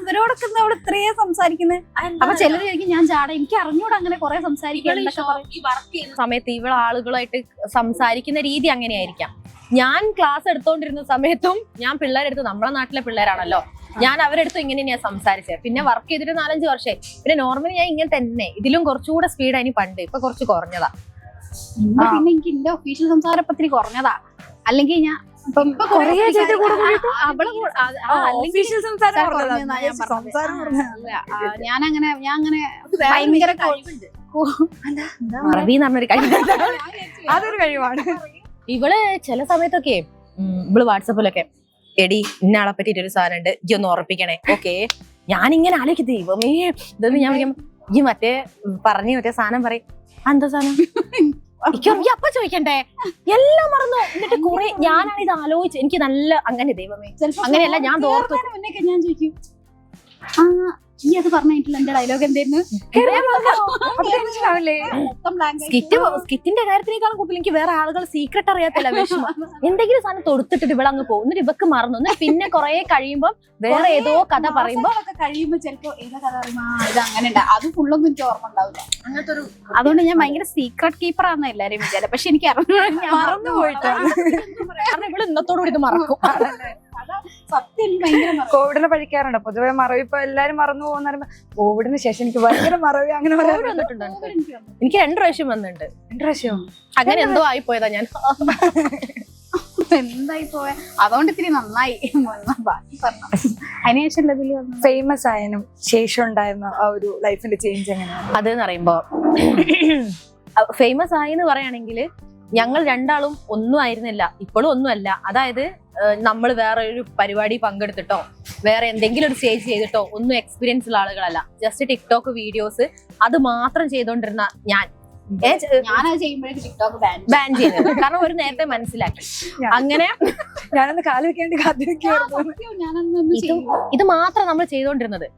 S1: ഇവരോടൊക്കെ അവിടെ ഇത്രയും സംസാരിക്കുന്നത്. അപ്പൊ ചിലർ ചോദിക്കും ഞാൻ ചാട, എനിക്ക് അറിഞ്ഞൂടാ അങ്ങനെ കൊറേ സംസാരിക്കാൻ.
S2: ഈ വർക്ക് ചെയ്യുന്ന സമയത്ത് ഇവള് ആളുകളായിട്ട് സംസാരിക്കുന്ന രീതി അങ്ങനെയായിരിക്കാം. ഞാൻ ക്ലാസ് എടുത്തോണ്ടിരുന്ന സമയത്തും ഞാൻ പിള്ളേരെടുത്ത്, നമ്മളെ നാട്ടിലെ പിള്ളേരാണല്ലോ, ഞാൻ അവരെടുത്ത് ഇങ്ങനെ ഞാൻ സംസാരിച്ചത്. പിന്നെ വർക്ക് ചെയ്തിട്ട് 4-5 വർഷമായി. പിന്നെ നോർമലി ഞാൻ ഇങ്ങനെ തന്നെ, ഇതിലും കുറച്ചുകൂടെ സ്പീഡ് അതിന് പണ്ട്, ഇപ്പൊ കുറച്ച് കുറഞ്ഞതാ.
S1: പിന്നെ എനിക്ക് എന്റെ ഒഫീഷ്യൽ സംസാരപ്പത്തിരി കുറഞ്ഞതാ. അല്ലെങ്കിൽ ഞാൻ ഞാനങ്ങനെ ഭയങ്കര
S3: അതൊരു കഴിവാണ്.
S2: ഇവള് ചില സമയത്തൊക്കെ ഇവള് വാട്സപ്പിലൊക്കെ എടി ഇന്ന ആളെ പറ്റിട്ട് ഒരു സാധനം ഉണ്ട്, ഈ ഒന്ന് ഉറപ്പിക്കണേ. ഓക്കെ, ഞാനിങ്ങനെ ആലോചിക്കും ദൈവമേ ഇതൊന്നും ഞാൻ ഈ മറ്റേ മറ്റേ സാധനം പറയും. എന്താ സാധനം അപ്പൊ ചോദിക്കണ്ടേ, എല്ലാം മറന്നു. എന്നിട്ട് കുറെ ഞാനാണ് ഇത് ആലോചിച്ച് എനിക്ക് നല്ല അങ്ങനെ ദൈവമേ അങ്ങനെയല്ല ഞാൻ തോർത്തു
S1: മുന്നേ ഞാൻ ചോദിക്കും ഈ അത് പറഞ്ഞിട്ടില്ല എന്റെ ഡയലോഗ് എന്തായിരുന്നു.
S2: സ്കിറ്റിന്റെ കാര്യത്തിനേക്കാളും കൂടുതൽ എനിക്ക് വേറെ ആളുകൾ സീക്രട്ട് അറിയാത്തില്ല വിഷമം. എന്തെങ്കിലും സാധനം തൊടുത്തിട്ട് ഇവിടെ അങ്ങ് പോകും. എന്നിട്ട് ഇവക്ക് മറന്നു. എന്നിട്ട് പിന്നെ കുറെ കഴിയുമ്പോ വേറെ ഏതോ കഥ പറയുമ്പോ
S1: കഴിയുമ്പോ ചിലപ്പോ ഏതോ കഥ പറയുമ്പോ ഇത് അങ്ങനെ ഉണ്ട്, അത് ഫുള്ളൊന്നും എനിക്ക് ഓർമ്മ ഉണ്ടാവില്ല. അങ്ങനത്തെ ഒരു അതുകൊണ്ട് ഞാൻ ഭയങ്കര സീക്രട്ട് കീപ്പർ ആണെന്ന് എല്ലാരും വിചാരം. പക്ഷെ എനിക്ക്
S3: മറന്നു പോയിട്ടാണ്.
S2: കാരണം ഇവിടെ ഇന്നത്തോടുകൂടി ഇത് മറക്കും.
S1: സത്യം ഭയങ്കര
S3: കോവിഡിനെ പഴിക്കാറുണ്ട് പൊതുവെ മറവി. ഇപ്പൊ എല്ലാരും മറന്നു പോകുന്ന കോവിഡിന് ശേഷം എനിക്ക് ഭയങ്കര മറവി അങ്ങനെ
S2: വന്നിട്ടുണ്ട്. എനിക്ക് 2 പ്രാവശ്യം വന്നിട്ടുണ്ട്.
S3: 2 പ്രാവശ്യം
S2: അങ്ങനെ എന്തോ ആയിപ്പോയതാ ഞാൻ.
S1: എന്തായി പോയ അതുകൊണ്ട് ഇത്തിരി നന്നായി ബാക്കി പറഞ്ഞു. അതിനുശേഷം ഇതിൽ വന്നു
S3: ഫേമസ് ആയതിനും ശേഷം ഉണ്ടായിരുന്ന ആ ഒരു ലൈഫിന്റെ ചേഞ്ച് എങ്ങനെയാണ്?
S2: അതെന്ന് പറയുമ്പോ ഫേമസ് ആയി എന്ന് പറയുകയാണെങ്കിൽ ഞങ്ങൾ രണ്ടാളും ഒന്നും ആയിരുന്നില്ല, ഇപ്പോഴും ഒന്നുമല്ല. അതായത് നമ്മൾ വേറെ ഒരു പരിപാടി പങ്കെടുത്തിട്ടോ വേറെ എന്തെങ്കിലും ഒരു സ്റ്റേജ് ചെയ്തിട്ടോ ഒന്നും എക്സ്പീരിയൻസ് ഉള്ള ആളുകളല്ല. ജസ്റ്റ് ടിക്ടോക്ക് വീഡിയോസ് അത് മാത്രം ചെയ്തോണ്ടിരുന്ന
S1: ഞാനത് ചെയ്യുമ്പോഴേക്കും ടിക്ടോക്ക്
S2: ബാൻ ചെയ്തത്. കാരണം ഒരു നേരത്തെ മനസ്സിലാക്കി. അങ്ങനെ
S3: ഞാനൊന്ന് കാല് വെക്കേണ്ടി കാത്തിരിക്കുവായിരുന്നു.
S2: ഇത് മാത്രം നമ്മൾ ചെയ്തോണ്ടിരുന്നത്.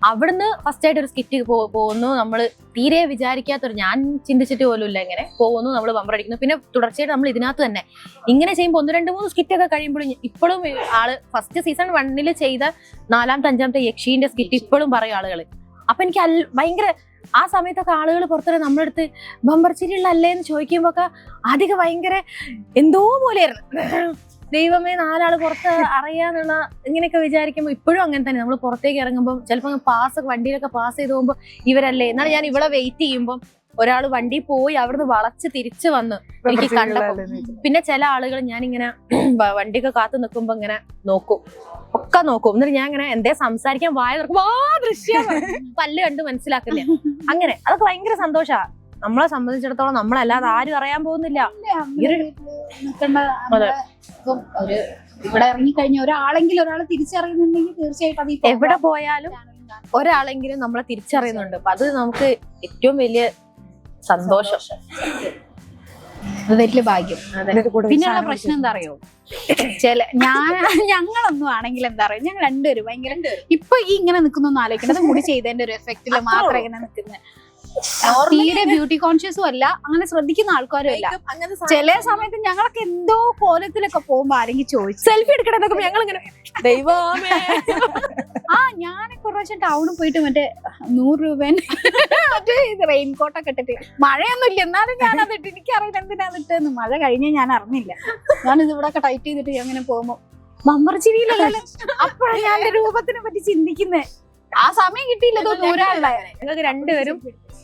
S2: അവിടുന്ന് ഫസ്റ്റ് ആയിട്ട് ഒരു സ്കിറ്റ് പോകുന്നു, നമ്മൾ തീരെ വിചാരിക്കാത്തൊരു, ഞാൻ ചിന്തിച്ചിട്ട് പോലും ഇല്ല ഇങ്ങനെ പോകുന്നു, നമ്മൾ ബമ്പറടിക്കുന്നു. പിന്നെ തുടർച്ചയായിട്ട് നമ്മൾ ഇതിനകത്ത് തന്നെ ഇങ്ങനെ ചെയ്യുമ്പോൾ 1, 2, 3 സ്കിറ്റ് ഒക്കെ കഴിയുമ്പോഴും ഇപ്പോഴും ആള് ഫസ്റ്റ് സീസൺ 1 ചെയ്ത 4ാമത്തെ 5ാമത്തെ യക്ഷീന്റെ സ്കിറ്റ് ഇപ്പോഴും പറയും ആളുകൾ. അപ്പൊ എനിക്ക് ഭയങ്കര ആ സമയത്തൊക്കെ ആളുകൾ പുറത്തുവരെ നമ്മളെടുത്ത് ബമ്പർച്ചിരിയുള്ളല്ലേ എന്ന് ചോദിക്കുമ്പോ ഒക്കെ അധികം ഭയങ്കര എന്തോ പോലെയായിരുന്നു. ദൈവമേ 4 ആള് പുറത്ത് അറിയാന്നുള്ള ഇങ്ങനെയൊക്കെ വിചാരിക്കുമ്പോൾ ഇപ്പോഴും അങ്ങനെ തന്നെ. നമ്മൾ പുറത്തേക്ക് ഇറങ്ങുമ്പോൾ ചിലപ്പോൾ വണ്ടിയിലൊക്കെ പാസ് ചെയ്ത് പോകുമ്പോൾ ഇവരല്ലേ, എന്നാണ് ഞാൻ ഇവിടെ വെയിറ്റ് ചെയ്യുമ്പോൾ ഒരാൾ വണ്ടി പോയി അവിടുന്ന് വളച്ച് തിരിച്ചു വന്ന് എനിക്ക് കണ്ടപ്പോ. പിന്നെ ചില ആളുകൾ ഞാനിങ്ങനെ വണ്ടിയൊക്കെ കാത്തു നിൽക്കുമ്പോ ഇങ്ങനെ നോക്കും, ഒക്കെ നോക്കും. എന്നിട്ട് ഞാൻ ഇങ്ങനെ എന്തേ സംസാരിക്കാൻ വായ തുറക്കും, ദൃശ്യം പല്ല് കണ്ട് മനസ്സിലാക്കില്ല. അങ്ങനെ അതൊക്കെ ഭയങ്കര സന്തോഷാ. നമ്മളെ സംബന്ധിച്ചിടത്തോളം നമ്മളല്ലാതെ ആരും അറിയാൻ പോകുന്നില്ല.
S1: ഇവിടെ ഇറങ്ങി കഴിഞ്ഞ ഒരാളെങ്കിലും ഒരാളെ തിരിച്ചറിയുന്നുണ്ടെങ്കിൽ തീർച്ചയായിട്ടും
S2: എവിടെ പോയാലും ഒരാളെങ്കിലും നമ്മളെ തിരിച്ചറിയുന്നുണ്ട്. അപ്പൊ അത് നമുക്ക് ഏറ്റവും വലിയ സന്തോഷം,
S1: വലിയ ഭാഗ്യം. പിന്നെയുള്ള പ്രശ്നം എന്താ അറിയോ, ഞങ്ങളൊന്നും ആണെങ്കിൽ എന്താ പറയുക, ഞങ്ങൾ രണ്ടുപേരും ഭയങ്കര ഇപ്പൊ ഈ ഇങ്ങനെ നിൽക്കുന്നൊന്നും ആലോചിക്കണത് മുടി ചെയ്തതിന്റെ ഒരു എഫക്റ്റില് മാത്രം ഇങ്ങനെ നിൽക്കുന്നത്. തീരെ ബ്യൂട്ടി കോൺഷ്യസും അല്ല, അങ്ങനെ ശ്രദ്ധിക്കുന്ന ആൾക്കാരും അല്ല. ചില സമയത്ത് ഞങ്ങളൊക്കെ എന്തോ കോലത്തിലൊക്കെ പോകുമ്പോ ആരെങ്കിലും ചോദിച്ചു
S2: സെൽഫി എടുക്കണതൊക്കെ ഞങ്ങൾ ഇങ്ങനെ ദൈവമേ.
S1: ഞാൻ കുറേ പ്രാവശ്യം ടൗണിൽ പോയിട്ട് മറ്റേ 100 രൂപേന്റെ മറ്റേ റെയിൻകോട്ടൊക്കെ ഇട്ടിട്ട്, മഴയൊന്നും ഇല്ല എന്നാലും ഞാനത് ഇട്ട്, എനിക്കറിയില്ല എന്തിനാണ് ഇട്ടെന്ന്. മഴ കഴിഞ്ഞ ഞാൻ അറിഞ്ഞില്ല. ഞാനിത് ഇവിടെ ഒക്കെ ടൈറ്റ് ചെയ്തിട്ട് അങ്ങനെ പോകുമ്പോ മമ്പർച്ചിരിയിലല്ലോ. അപ്പോഴാണ് ഞാൻ എന്റെ രൂപത്തിനെ പറ്റി ചിന്തിക്കുന്നേ. ആ സമയം കിട്ടിയില്ല.
S2: ഞങ്ങൾക്ക് രണ്ടുപേരും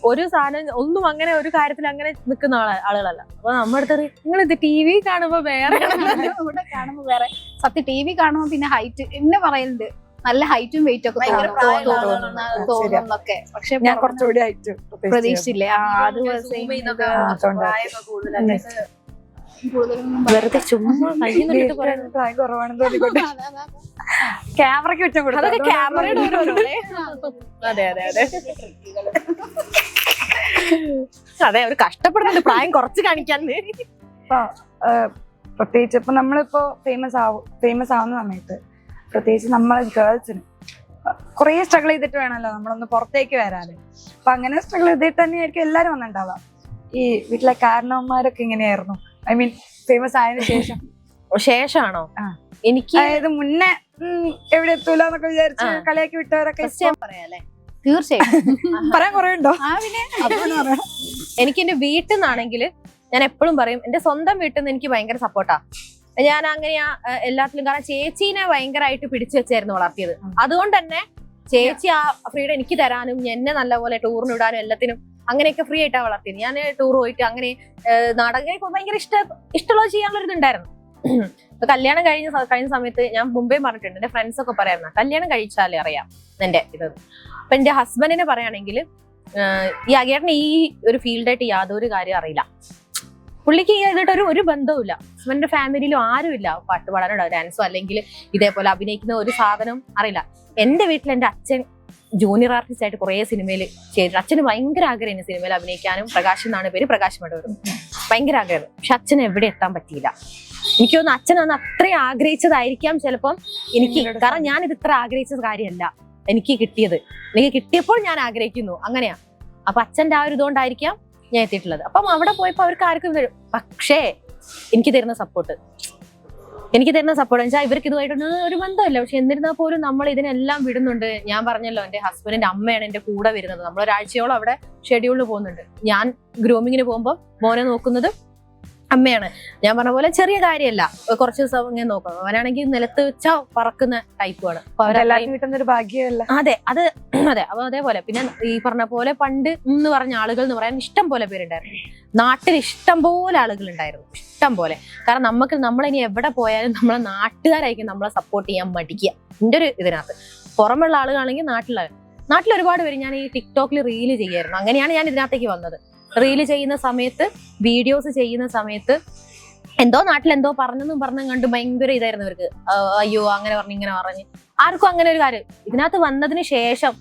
S2: ഒരു സാധനം ഒന്നും അങ്ങനെ ഒരു കാര്യത്തിൽ അങ്ങനെ നിൽക്കുന്ന ആളുകളല്ല. അപ്പൊ നമ്മുടെ അടുത്ത് നിങ്ങൾ ഇത് TV കാണുമ്പോ വേറെ,
S1: ഇവിടെ കാണുമ്പോ വേറെ. സത്യം TV കാണുമ്പോ പിന്നെ ഹൈറ്റ് എന്നെ പറയലുണ്ട്, നല്ല ഹൈറ്റും വെയിറ്റും ഒക്കെ തോന്നുന്നൊക്കെ. പക്ഷെ
S3: ഞാൻ കുറച്ചുകൂടി ഹൈറ്റ്
S1: പ്രതീക്ഷിച്ചില്ലേ.
S2: വെറുതെ ചുമ്മാ
S3: പ്രായം കുറവാണെന്ന് തോന്നിക്കൊണ്ട് ക്യാമറയ്ക്ക് കുറ്റം കൊടുത്തു.
S2: അതൊക്കെ ക്യാമറയുടെ അതെ അതെ അതെ അതെ, ഒരു കഷ്ടപ്പെടുന്നുണ്ട് പ്രായം കുറച്ച് കാണിക്കാൻ.
S3: പ്രത്യേകിച്ച് ഇപ്പൊ നമ്മളിപ്പോ ഫേമസ് ആവുന്ന സമയത്ത് പ്രത്യേകിച്ച് നമ്മളെ ഗേൾസിന് കുറെ സ്ട്രഗിൾ ചെയ്തിട്ട് വേണമല്ലോ നമ്മളൊന്ന് പുറത്തേക്ക് വരാന്. അപ്പൊ അങ്ങനെ സ്ട്രഗിൾ ചെയ്തിട്ട് തന്നെയായിരിക്കും എല്ലാരും വന്നിട്ടുണ്ടാവുക. ഈ വീട്ടിലെ കാരണവന്മാരൊക്കെ ഇങ്ങനെയായിരുന്നു, ഐ മീൻ ഫേമസ് ആയതിനു
S2: ശേഷമാണോ? എനിക്ക്
S3: അതായത് മുന്നേ എവിടെ എത്തൂല എന്നൊക്കെ വിചാരിച്ച് കളിയാക്കി വിട്ടവരൊക്കെ
S2: പറയാല്ലേ?
S1: തീർച്ചയായും
S3: പറയാൻ കുറെ ഉണ്ടോ?
S2: എനിക്ക് എന്റെ വീട്ടിൽ നിന്നാണെങ്കിൽ ഞാൻ എപ്പോഴും പറയും, എന്റെ സ്വന്തം വീട്ടിൽ നിന്ന് എനിക്ക് ഭയങ്കര സപ്പോർട്ടാ. ഞാൻ അങ്ങനെയാ എല്ലാത്തിലും. കാരണം ചേച്ചീനെ ഭയങ്കരമായിട്ട് പിടിച്ചു വെച്ചായിരുന്നു വളർത്തിയത്. അതുകൊണ്ട് തന്നെ ചേച്ചി ആ ഫ്രീഡം എനിക്ക് തരാനും എന്നെ നല്ലപോലെ ടൂറിന് വിടാനും എല്ലാത്തിനും അങ്ങനെയൊക്കെ ഫ്രീ ആയിട്ടാ വളർത്തിയത്. ഞാൻ ടൂർ പോയിട്ട് അങ്ങനെ നാടകം ഭയങ്കര ഇഷ്ടമുള്ളത് ചെയ്യാനുള്ള ഇതുണ്ടായിരുന്നു. കല്യാണം കഴിഞ്ഞ സമയത്ത് ഞാൻ മുമ്പേ പറഞ്ഞിട്ടുണ്ട്, എന്റെ ഫ്രണ്ട്സ് ഒക്കെ പറയാറുണ്ട് കല്യാണം കഴിച്ചാലേ അറിയാം എന്റെ ഇത്. അപ്പൊ എന്റെ ഹസ്ബൻഡിനെ പറയുകയാണെങ്കിൽ ഈ അഗേട്ടന് ഈ ഒരു ഫീൽഡായിട്ട് യാതൊരു കാര്യം അറിയില്ല. പുള്ളിക്ക് ഇതായിട്ട് ഒരു ബന്ധവുമില്ല. ഹസ്ബൻഡിന്റെ ഫാമിലിയിലും ആരുമില്ല പാട്ട് പാടാനോ ഡാൻസോ അല്ലെങ്കിൽ ഇതേപോലെ അഭിനയിക്കുന്ന ഒരു സാധനം അറിയില്ല. എന്റെ വീട്ടിൽ എന്റെ അച്ഛൻ ജൂനിയർ ആർട്ടിസ്റ്റ് ആയിട്ട് കുറെ സിനിമയിൽ ചെയ്തിട്ട്, അച്ഛന് ഭയങ്കര ആഗ്രഹം സിനിമയിൽ അഭിനയിക്കാനും. പ്രകാശ് എന്നാണ് പേര്, പ്രകാശ് മടവൂർ. ഭയങ്കര ആഗ്രഹം. പക്ഷെ അച്ഛന് എവിടെ എത്താൻ പറ്റിയില്ല. എനിക്ക് തോന്നുന്നു അച്ഛൻ അന്ന് അത്രയും ആഗ്രഹിച്ചതായിരിക്കാം ചിലപ്പം എനിക്ക്. കാരണം ഞാൻ ഇത് ഇത്ര ആഗ്രഹിച്ച കാര്യമല്ല എനിക്ക് കിട്ടിയത്. എനിക്ക് കിട്ടിയപ്പോൾ ഞാൻ ആഗ്രഹിക്കുന്നു, അങ്ങനെയാ. അപ്പൊ അച്ഛന്റെ ആ ഒരു ഇതുകൊണ്ടായിരിക്കാം ഞാൻ എത്തിയിട്ടുള്ളത്. അപ്പം അവിടെ പോയപ്പോ അവർക്ക് ആർക്കും തരും. പക്ഷേ എനിക്ക് തരുന്ന സപ്പോർട്ട് വെച്ചാൽ ഇവർക്ക് ഇതുമായിട്ടൊന്നും ഒരു ബന്ധമില്ല. പക്ഷെ എന്നിരുന്നാൽ പോലും നമ്മൾ ഇതിനെല്ലാം വിടുന്നുണ്ട്. ഞാൻ പറഞ്ഞല്ലോ, എന്റെ ഹസ്ബൻഡിന്റെ അമ്മയാണ് എന്റെ കൂടെ വരുന്നത്. നമ്മൾ ഒരാഴ്ചയോളം അവിടെ ഷെഡ്യൂളിൽ പോകുന്നുണ്ട്. ഞാൻ ഗ്രൂമിങ്ങിന് പോകുമ്പോൾ മോനെ നോക്കുന്നത് അമ്മയാണ്. ഞാൻ പറഞ്ഞ പോലെ ചെറിയ കാര്യമല്ല, കുറച്ച് ദിവസം ഇങ്ങനെ നോക്കാം. അവനാണെങ്കിൽ നിലത്ത് വെച്ചാ പറക്കുന്ന ടൈപ്പാണ്. അപ്പൊ
S3: അവരെല്ലാവർക്കും കിട്ടുന്ന ഒരു ഭാഗ്യമല്ല.
S2: അതെ അതെ. അപ്പൊ അതേപോലെ പിന്നെ ഈ പറഞ്ഞ പോലെ പണ്ട് എന്ന് പറഞ്ഞ ആളുകൾ എന്ന് പറയാൻ ഇഷ്ടം പോലെ പേരുണ്ടായിരുന്നു. നാട്ടിൽ ഇഷ്ടം പോലെ ആളുകൾ ഉണ്ടായിരുന്നു, ഇഷ്ടം പോലെ. കാരണം നമ്മളിനി എവിടെ പോയാലും നമ്മളെ നാട്ടുകാരായിരിക്കും നമ്മളെ സപ്പോർട്ട് ചെയ്യാൻ മടിക്കുക. എൻ്റെ ഒരു ഇതിനകത്ത് പുറമുള്ള ആളുകളാണെങ്കിൽ നാട്ടിൽ ഒരുപാട് പേര്. ഞാൻ ഈ ടിക്ടോക്കിൽ റീല് ചെയ്യായിരുന്നു. അങ്ങനെയാണ് ഞാൻ ഇതിനകത്തേക്ക് വന്നത്. റീല് ചെയ്യുന്ന സമയത്ത്, വീഡിയോസ് ചെയ്യുന്ന സമയത്ത് നാട്ടിലെന്തോ പറഞ്ഞെന്നും കണ്ട് ഭയങ്കര ഇതായിരുന്നു ഇവർക്ക്. അയ്യോ അങ്ങനെ പറഞ്ഞു ഇങ്ങനെ പറഞ്ഞ്. ആർക്കും അങ്ങനെ ഒരു കാര്യം. ഇതിനകത്ത് വന്നതിന് ശേഷം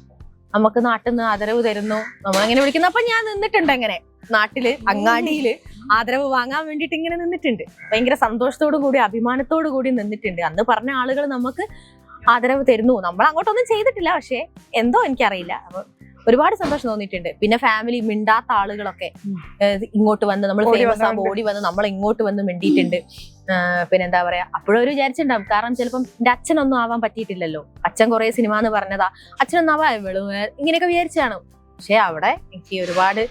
S2: നമുക്ക് നാട്ടിൽ നിന്ന് ആദരവ് തരുന്നു, നമ്മളെങ്ങനെ വിളിക്കുന്നു. അപ്പൊ ഞാൻ നിന്നിട്ടുണ്ട് അങ്ങനെ നാട്ടില് അങ്ങാടിയില് ആദരവ് വാങ്ങാൻ വേണ്ടിയിട്ട് ഇങ്ങനെ നിന്നിട്ടുണ്ട്. ഭയങ്കര സന്തോഷത്തോടു കൂടി അഭിമാനത്തോടു കൂടി നിന്നിട്ടുണ്ട്. അന്ന് പറഞ്ഞ ആളുകൾ നമുക്ക് ആദരവ് തരുന്നു. നമ്മൾ അങ്ങോട്ടൊന്നും ചെയ്തിട്ടില്ല, പക്ഷെ എന്തോ എനിക്കറിയില്ല. അപ്പൊ ഒരുപാട് സന്തോഷം തോന്നിയിട്ടുണ്ട്. പിന്നെ ഫാമിലി മിണ്ടാത്ത ആളുകളൊക്കെ ഇങ്ങോട്ട് വന്ന്, നമ്മൾ ഫേമസ് ആകുമ്പോൾ ഓടി വന്ന് നമ്മൾ ഇങ്ങോട്ട് വന്ന് മിണ്ടിയിട്ടുണ്ട്. പിന്നെ എന്താ പറയാ, അപ്പോഴൊരു വിചാരിച്ചിട്ടുണ്ടാവും. കാരണം ചിലപ്പം എന്റെ അച്ഛനൊന്നും ആവാൻ പറ്റിയിട്ടില്ലല്ലോ. അച്ഛൻ കുറെ സിനിമ എന്ന് പറഞ്ഞതാ, അച്ഛനൊന്നും ആവാ ഇങ്ങനെയൊക്കെ വിചാരിച്ചാണ്. പക്ഷെ അവിടെ എനിക്ക് ഒരുപാട്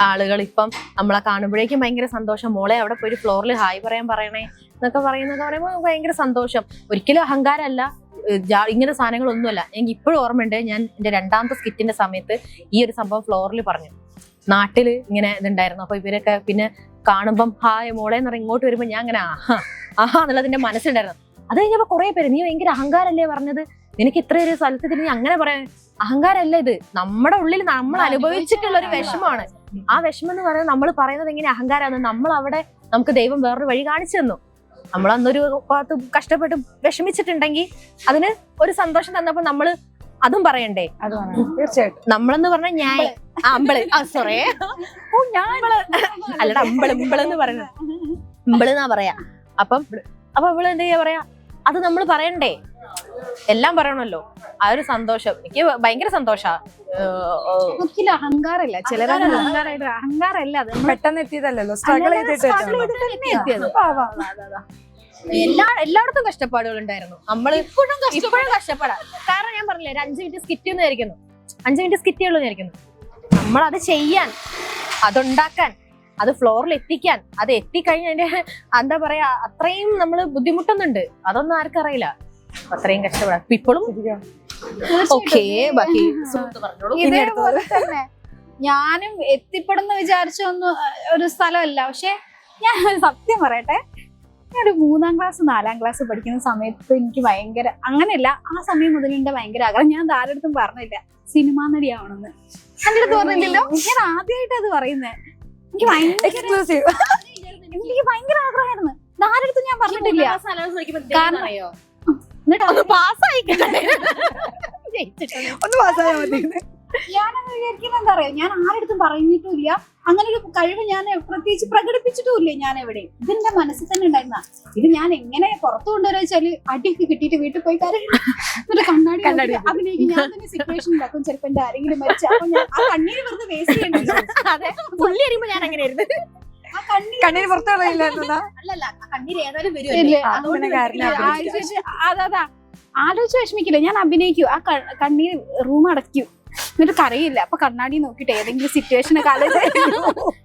S2: ആളുകൾ ഇപ്പം നമ്മളെ കാണുമ്പോഴേക്കും ഭയങ്കര സന്തോഷം. മോളെ അവിടെ പോയി ഫ്ലോറിൽ ഹായ് പറയണേ എന്നൊക്കെ പറയുമ്പോൾ ഭയങ്കര സന്തോഷം. ഒരിക്കലും അഹങ്കാരമല്ല, ഇങ്ങനെ സാധനങ്ങളൊന്നുമല്ല. എനിക്ക് ഇപ്പോഴും ഓർമ്മയുണ്ട്, ഞാൻ എന്റെ 2ാമത്തെ സ്കിറ്റിന്റെ സമയത്ത് ഈ ഒരു സംഭവം ഫ്ലോറിൽ പറഞ്ഞു. നാട്ടില് ഇങ്ങനെ ഇതുണ്ടായിരുന്നു. അപ്പൊ ഇവരൊക്കെ പിന്നെ കാണുമ്പം ഹായ് മോളെ എന്ന് പറഞ്ഞ് ഇങ്ങോട്ട് വരുമ്പോ ഞാൻ അങ്ങനെ ആഹാ എന്നുള്ളതിന്റെ മനസ്സിലുണ്ടായിരുന്നു. അത് കഴിഞ്ഞപ്പോ കുറെ പേര്, നീ ഭയങ്കര അഹങ്കാരല്ലേ പറഞ്ഞത്, നിനക്ക് ഇത്ര ഒരു സ്ഥലത്ത് തിരിഞ്ഞ് അങ്ങനെ പറയാൻ. അഹങ്കാരല്ല ഇത്, നമ്മുടെ ഉള്ളിൽ നമ്മൾ അനുഭവിച്ചിട്ടുള്ള ഒരു വിഷമമാണ്. ആ വിഷമം എന്ന് പറയുന്നത് നമ്മൾ പറയുന്നത് എങ്ങനെ അഹങ്കാരമാണ്. നമ്മൾ അവിടെ നമുക്ക് ദൈവം വേറൊരു വഴി കാണിച്ചു തന്നു. നമ്മൾ അന്നൊരു ഭാഗത്ത് കഷ്ടപ്പെട്ട് വിഷമിച്ചിട്ടുണ്ടെങ്കിൽ അതിന് ഒരു സന്തോഷം തന്നപ്പോ നമ്മള് അതും പറയണ്ടേ.
S3: തീർച്ചയായിട്ടും.
S2: നമ്മളെന്ന് പറഞ്ഞാൽ ഞാൻ അമ്പള് സോറി അല്ലടാ ഇമ്പളെന്ന് പറയുന്നത് ഇമ്പളെന്നാ പറയാ. അപ്പൊ ഇവള് എന്താ പറയാ, അത് നമ്മൾ പറയണ്ടേ, എല്ലാം പറയണല്ലോ. ആ ഒരു സന്തോഷം എനിക്ക് ഭയങ്കര സന്തോഷാ.
S1: ഒരിക്കലും അഹങ്കാരല്ല. ചിലരാണ് അഹങ്കാരല്ല, അത്
S3: പെട്ടെന്ന് എത്തിയതല്ലോ, സ്ട്രഗിൾ ചെയ്തിട്ട്
S2: എല്ലായിടത്തും കഷ്ടപ്പാടുകൾ ഉണ്ടായിരുന്നു. നമ്മൾ ഇപ്പോഴും കഷ്ടപ്പാടാ. കാരണം ഞാൻ പറഞ്ഞില്ലേ, ഒരു 5 മിനിറ്റ് സ്കിറ്റ് എന്ന് വിചാരിക്കുന്നു, 5 മിനിറ്റ് സ്കിറ്റ് ഉള്ളൂ വിചാരിക്കുന്നു. നമ്മളത് ചെയ്യാൻ, അതുണ്ടാക്കാൻ, അത് ഫ്ലോറിൽ എത്തിക്കാൻ, അത് എത്തിക്കഴിഞ്ഞ അതിന്റെ എന്താ പറയാ, അത്രയും നമ്മള് ബുദ്ധിമുട്ടുന്നുണ്ട്. അതൊന്നും ആർക്കും അറിയില്ല. അത്രയും കഷ്ടപ്പെടാം ഇപ്പോഴും.
S1: ഇതേപോലെ തന്നെ ഞാനും എത്തിപ്പെടുന്ന വിചാരിച്ചൊന്നും ഒരു സ്ഥലമല്ല. പക്ഷെ ഞാൻ സത്യം പറയട്ടെ, ഞാനൊരു 3ാം ക്ലാസ് 4ാം ക്ലാസ് പഠിക്കുന്ന സമയത്ത് എനിക്ക് ഭയങ്കര, അങ്ങനെയല്ല, ആ സമയം മുതൽ എന്റെ ഭയങ്കര ആഗ്രഹം. ഞാൻ ആരടുത്തും പറഞ്ഞില്ല സിനിമാ നടിയാവണമെന്ന്. എന്റെ അടുത്ത് പറഞ്ഞില്ലല്ലോ, ഞാൻ ആദ്യമായിട്ട് അത് പറയുന്നത്. എനിക്ക് ഭയങ്കര ആഗ്രഹമായിരുന്നു. ആരടുത്തും ഞാൻ പറഞ്ഞിട്ടില്ല. കാരണം ഞാനത് വിചാരിക്കുന്നത് എന്താ പറയാ, ഞാൻ ആരടുത്തും പറഞ്ഞിട്ടുമില്ല. അങ്ങനെ ഒരു കഴിവ് ഞാൻ പ്രത്യേകിച്ച് പ്രകടിപ്പിച്ചിട്ടുമില്ല. ഞാൻ എവിടെ ഇതിന്റെ മനസ്സിൽ തന്നെ ഉണ്ടായിരുന്ന ഇത് ഞാൻ എങ്ങനെ പുറത്തു കൊണ്ടുവരാ വെച്ചാല് അടിയൊക്കെ കിട്ടിയിട്ട് വീട്ടിൽ പോയി കണ്ണാടി അഭിനയിക്കും. ഞാൻ തന്നെ സിറ്റുവേഷൻ ഉണ്ടാക്കും. ചിലപ്പോ എന്റെ ആരെങ്കിലും മരിച്ച അപ്പൊ ഞാൻ ആ കണ്ണീര് വെറുതെ വേസ്റ്റ് ചെയ്യണ്ടല്ലോ.
S2: പുള്ളി അറിയുമ്പോ ഞാൻ അങ്ങനെ ആയിരുന്നു.
S3: കണ്ണീര് പുറത്തുള്ള
S2: അല്ലല്ല, കണ്ണീര് ഏതായാലും വരും.
S1: അതാ ആലോചിച്ച് വിഷമിക്കില്ല. ഞാൻ അഭിനയിക്കൂ, ആ കണ്ണീര് റൂം അടയ്ക്കൂ, എന്നിട്ട് കരയില്ല. അപ്പൊ കണ്ണാടി നോക്കിട്ട് ഏതെങ്കിലും സിറ്റുവേഷനൊക്കെ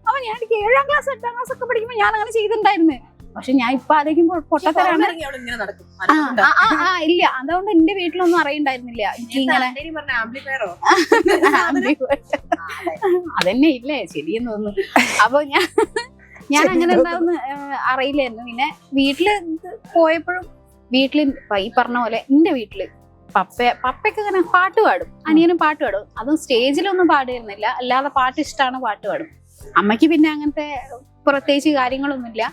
S1: അപ്പൊ ഞാൻ 7ാം ക്ലാസ് 8ാം ക്ലാസ് ഒക്കെ പഠിക്കുമ്പോ ഞാൻ അങ്ങനെ ചെയ്തിട്ടുണ്ടായിരുന്നു. പക്ഷെ ഞാൻ ഇപ്പൊ ആലോചിക്കുമ്പോൾ പൊട്ടത്തരാണ്. ഇല്ല, അതുകൊണ്ട് എന്റെ വീട്ടിലൊന്നും അറിയണ്ടായിരുന്നില്ല എനിക്ക് ഇങ്ങനെ. അതന്നെ ഇല്ലേ, ശരിയെന്ന് തോന്നുന്നു. അപ്പൊ ഞാൻ അങ്ങനെ ഉണ്ടാവുന്ന അറിയില്ലായിരുന്നു. പിന്നെ വീട്ടില് പോയപ്പോഴും വീട്ടില് ഈ പറഞ്ഞ പോലെ എന്റെ വീട്ടില് പപ്പയ്ക്ക് അങ്ങനെ പാട്ട് പാടും, അനിയനും പാട്ട് പാടും. അതും സ്റ്റേജിലൊന്നും പാടിയിരുന്നില്ല, അല്ലാതെ പാട്ട് ഇഷ്ടമാണ്, പാട്ട് പാടും. അമ്മയ്ക്ക് പിന്നെ അങ്ങനത്തെ പ്രത്യേകിച്ച് കാര്യങ്ങളൊന്നുമില്ല.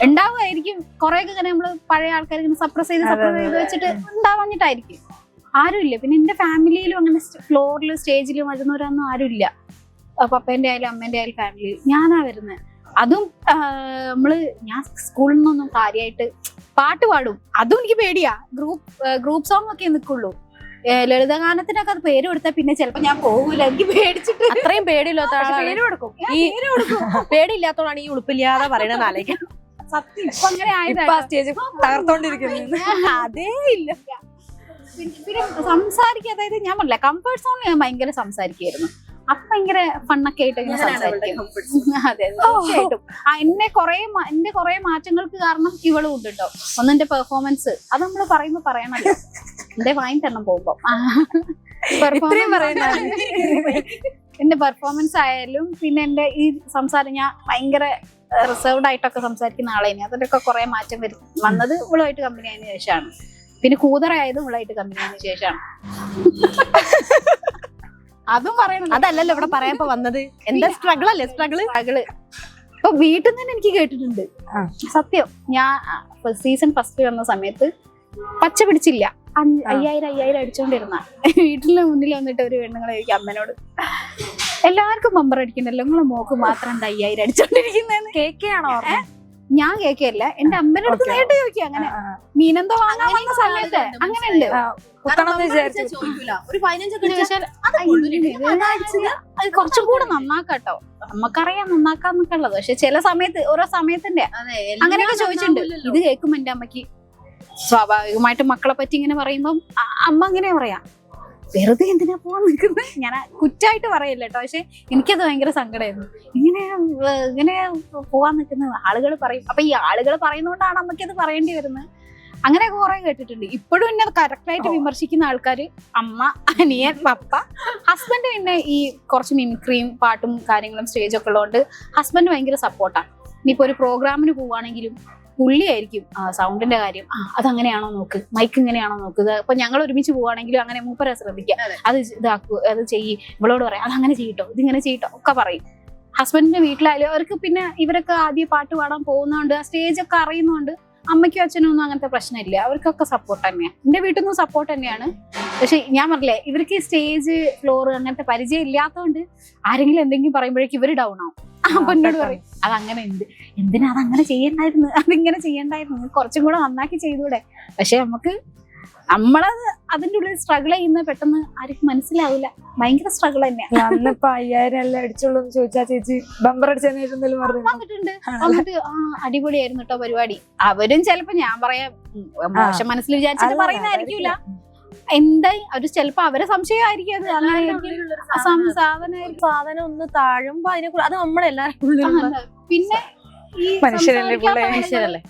S1: ഉണ്ടാവുമായിരിക്കും കുറെയൊക്കെ ഇങ്ങനെ നമ്മള് പഴയ ആൾക്കാർ ഇങ്ങനെ സപ്രസ് ചെയ്ത് വെച്ചിട്ട് ഉണ്ടാവാഞ്ഞിട്ടായിരിക്കും. ആരുമില്ല. പിന്നെ എന്റെ ഫാമിലിയിലും അങ്ങനെ ഫ്ലോറിലും സ്റ്റേജിലും വരുന്നവരൊന്നും ആരുമില്ല. പപ്പേന്റെ ആയാലും അമ്മേന്റെ ആയാലും ഫാമിലി ഞാനാ വരുന്നത്. അതും ഞാൻ സ്കൂളിൽ നിന്നൊന്നും കാര്യമായിട്ട് പാട്ട് പാടും, അതും എനിക്ക് പേടിയാ. ഗ്രൂപ്പ് സോങ് ഒക്കെ നിൽക്കുള്ളൂ. ലളിതഗാനത്തിനൊക്കെ അത് പേര് കൊടുത്താൽ പിന്നെ ചിലപ്പോ ഞാൻ പോകൂല, എനിക്ക് പേടിച്ചിട്ട്.
S2: അത്രയും പേടിയില്ലാത്ത പേര് കൊടുക്കും. ഈ പേടിയില്ലാത്തോളാണ് ഈ ഉളുപ്പില്ലാതെ പറയണത്. ആലോചിക്കാം
S1: സത്യം. ഇപ്പൊ അങ്ങനെ
S3: തകർത്തോണ്ടിരിക്കുന്നു.
S1: അതേ ഇല്ല. പിന്നെ സംസാരിക്കുക, അതായത് ഞാൻ പറഞ്ഞില്ല, കംഫർട്ട് സോണിൽ ഞാൻ ഭയങ്കര സംസാരിക്കുമായിരുന്നു. അപ്പൊ ഭയങ്കര ഫണ്ണൊക്കെ ആയിട്ട് ഇങ്ങനെ സംസാരിക്കും. അതെ തീർച്ചയായിട്ടും. എന്റെ കുറെ മാറ്റങ്ങൾക്ക് കാരണം ഇവളും ഉണ്ട് കേട്ടോ. ഒന്ന് എന്റെ പെർഫോമൻസ്, അത് നമ്മള് പറയുമ്പോ പറയണല്ലോ, എന്റെ വാങ്ങി തരണം പോകുമ്പോ എന്റെ പെർഫോമൻസ് ആയാലും പിന്നെ എന്റെ ഈ സംസാരം, ഞാൻ ഭയങ്കര റിസർവ്ഡ് ആയിട്ടൊക്കെ സംസാരിക്കുന്ന ആളേനെ, അതിലൊക്കെ കുറെ മാറ്റം വന്നത് ഇവളുമായിട്ട് കമ്പനി ആയതിനു ശേഷമാണ്. പിന്നെ കൂതറയായതും ഇവളായിട്ട് കമ്പനി ആയതിനു ശേഷമാണ്. അതും പറയണം.
S2: അതല്ലല്ലോ ഇവിടെ പറയാപ്പോ വന്നത്. എന്താ സ്ട്രഗിൾ അല്ലേ? സ്ട്രഗിള്
S1: ഇപ്പൊ വീട്ടിൽ നിന്ന് തന്നെ എനിക്ക് കേട്ടിട്ടുണ്ട് സത്യം. ഞാൻ സീസൺ ഫസ്റ്റ് വന്ന സമയത്ത് പച്ച പിടിച്ചില്ല, 5000 അടിച്ചോണ്ടിരുന്ന വീട്ടിലെ മുന്നിൽ വന്നിട്ട് ഒരു പെണ്ണുങ്ങളെ ചോദിക്കും അമ്മനോട്, എല്ലാവർക്കും ബമ്പർ അടിക്കണ്ടല്ലോ, നിങ്ങളെ മോക്ക് മാത്രം 5000 അടിച്ചോണ്ടിരിക്കുന്നതെന്ന്.
S3: കേക്കാണോ?
S1: ഞാൻ കേക്കല്ല, എന്റെ അമ്മേന്റെ അടുത്ത് നേരിട്ട് ചോദിക്കുക. അങ്ങനെ മീനെന്തോ വാങ്ങാൻ വന്ന സമയത്ത് അങ്ങനെ ഉണ്ട്.
S2: ഒരു 15
S1: കുറച്ചും കൂടെ നന്നാക്കാട്ടോ, നമുക്കറിയാം നന്നാക്കാന്നൊക്കെ ഉള്ളത്. പക്ഷെ ചില സമയത്ത് ഓരോ സമയത്തിന്റെ അങ്ങനെയൊക്കെ ചോദിച്ചിട്ടുണ്ട്. ഇത് കേൾക്കുമ്പോ എന്റെ അമ്മക്ക് സ്വാഭാവികമായിട്ട് മക്കളെ പറ്റി ഇങ്ങനെ പറയുമ്പം അമ്മ അങ്ങനെ പറയാ, വെറുതെ എന്തിനാ പോവാൻ നിൽക്കുന്നത്. ഞാൻ കുറ്റായിട്ട് പറയല്ല കേട്ടോ, പക്ഷെ എനിക്കത് ഭയങ്കര സങ്കടമായിരുന്നു. ഇങ്ങനെ പോവാൻ നിൽക്കുന്നത് ആളുകൾ പറയും. അപ്പൊ ഈ ആളുകൾ പറയുന്നതുകൊണ്ടാണ് അമ്മയ്ക്കത് പറയേണ്ടി വരുന്നത്. അങ്ങനെ കുറെ കേട്ടിട്ടുണ്ട്. ഇപ്പോഴും എന്നെ കറക്റ്റായിട്ട് വിമർശിക്കുന്ന ആൾക്കാര് അമ്മ, അനിയൻ, പപ്പ. ഹസ്ബൻഡ് പിന്നെ ഈ കുറച്ച് മിമിക്രിയും പാട്ടും കാര്യങ്ങളും സ്റ്റേജൊക്കെ ഉള്ളതുകൊണ്ട് ഹസ്ബൻഡ് ഭയങ്കര സപ്പോർട്ടാണ്. ഇനിയിപ്പോ ഒരു പ്രോഗ്രാമിന് പോവാണെങ്കിലും പുള്ളിയായിരിക്കും സൗണ്ടിന്റെ കാര്യം, അതങ്ങനെയാണോ നോക്ക്, മൈക്ക് ഇങ്ങനെയാണോ നോക്കുക. അപ്പൊ ഞങ്ങൾ ഒരുമിച്ച് പോവാണെങ്കിലും അങ്ങനെ മൂപ്പരെ ശ്രദ്ധിക്കുക, അത് ഇതാക്കൂ, അത് ചെയ്യ്, ഇവളോട് പറയാം അതങ്ങനെ ചെയ്യട്ടോ, ഇതിങ്ങനെ ചെയ്യട്ടോ ഒക്കെ പറയും. ഹസ്ബൻഡിന്റെ വീട്ടിലായാലും അവർക്ക് പിന്നെ ഇവരൊക്കെ ആദ്യം പാട്ട് പാടാൻ പോകുന്നതുകൊണ്ട് ആ സ്റ്റേജൊക്കെ അറിയുന്നതുകൊണ്ട് അമ്മയ്ക്കും അച്ഛനും ഒന്നും അങ്ങനത്തെ പ്രശ്നമില്ല. അവർക്കൊക്കെ സപ്പോർട്ട് തന്നെയാണ്. എന്റെ വീട്ടിൽ നിന്നും സപ്പോർട്ട് തന്നെയാണ്. പക്ഷെ ഞാൻ പറഞ്ഞില്ലേ, ഇവർക്ക് സ്റ്റേജ് ഫ്ലോർ അങ്ങനത്തെ പരിചയം ഇല്ലാത്തതുകൊണ്ട് ആരെങ്കിലും എന്തെങ്കിലും പറയുമ്പോഴേക്കും ഇവര് ഡൗൺ ആവും. അപ്പൊ എന്നോട് പറയും അതങ്ങനെ ഉണ്ട്, എന്തിനാ അതങ്ങനെ ചെയ്യണ്ടായിരുന്നു, അതിങ്ങനെ ചെയ്യണ്ടായിരുന്നു, കുറച്ചും കൂടെ നന്നാക്കി ചെയ്തൂടെ. പക്ഷെ നമുക്ക് നമ്മളത് അതിന്റെ ഉള്ളിൽ സ്ട്രഗിൾ ചെയ്യുന്ന പെട്ടെന്ന് ആർക്കും മനസ്സിലാവില്ല. ഭയങ്കര സ്ട്രഗിൾ തന്നെയാണ്.
S3: അന്നിപ്പോ 5000 അല്ല അടിച്ചുള്ളൂ എന്ന് ചോദിച്ചാ ചേച്ചി ബമ്പർ അടിച്ചതിന്
S1: വന്നിട്ടുണ്ട്. എന്നിട്ട് അടിപൊളിയായിരുന്നു കേട്ടോ പരിപാടി. അവരും ചിലപ്പോ ഞാൻ പറയാം മോശം മനസ്സിൽ വിചാരിച്ചിട്ട് പറയുന്നതായിരിക്കില്ല. എന്തായി ഒരു ചിലപ്പോ അവരെ സംശയമായിരിക്കും. അത് അങ്ങനെ
S2: സാധനം ഒന്ന് താഴുമ്പോ അത് നമ്മളെല്ലാരും.
S1: പിന്നെ ഈ
S2: മനുഷ്യരല്ലേ,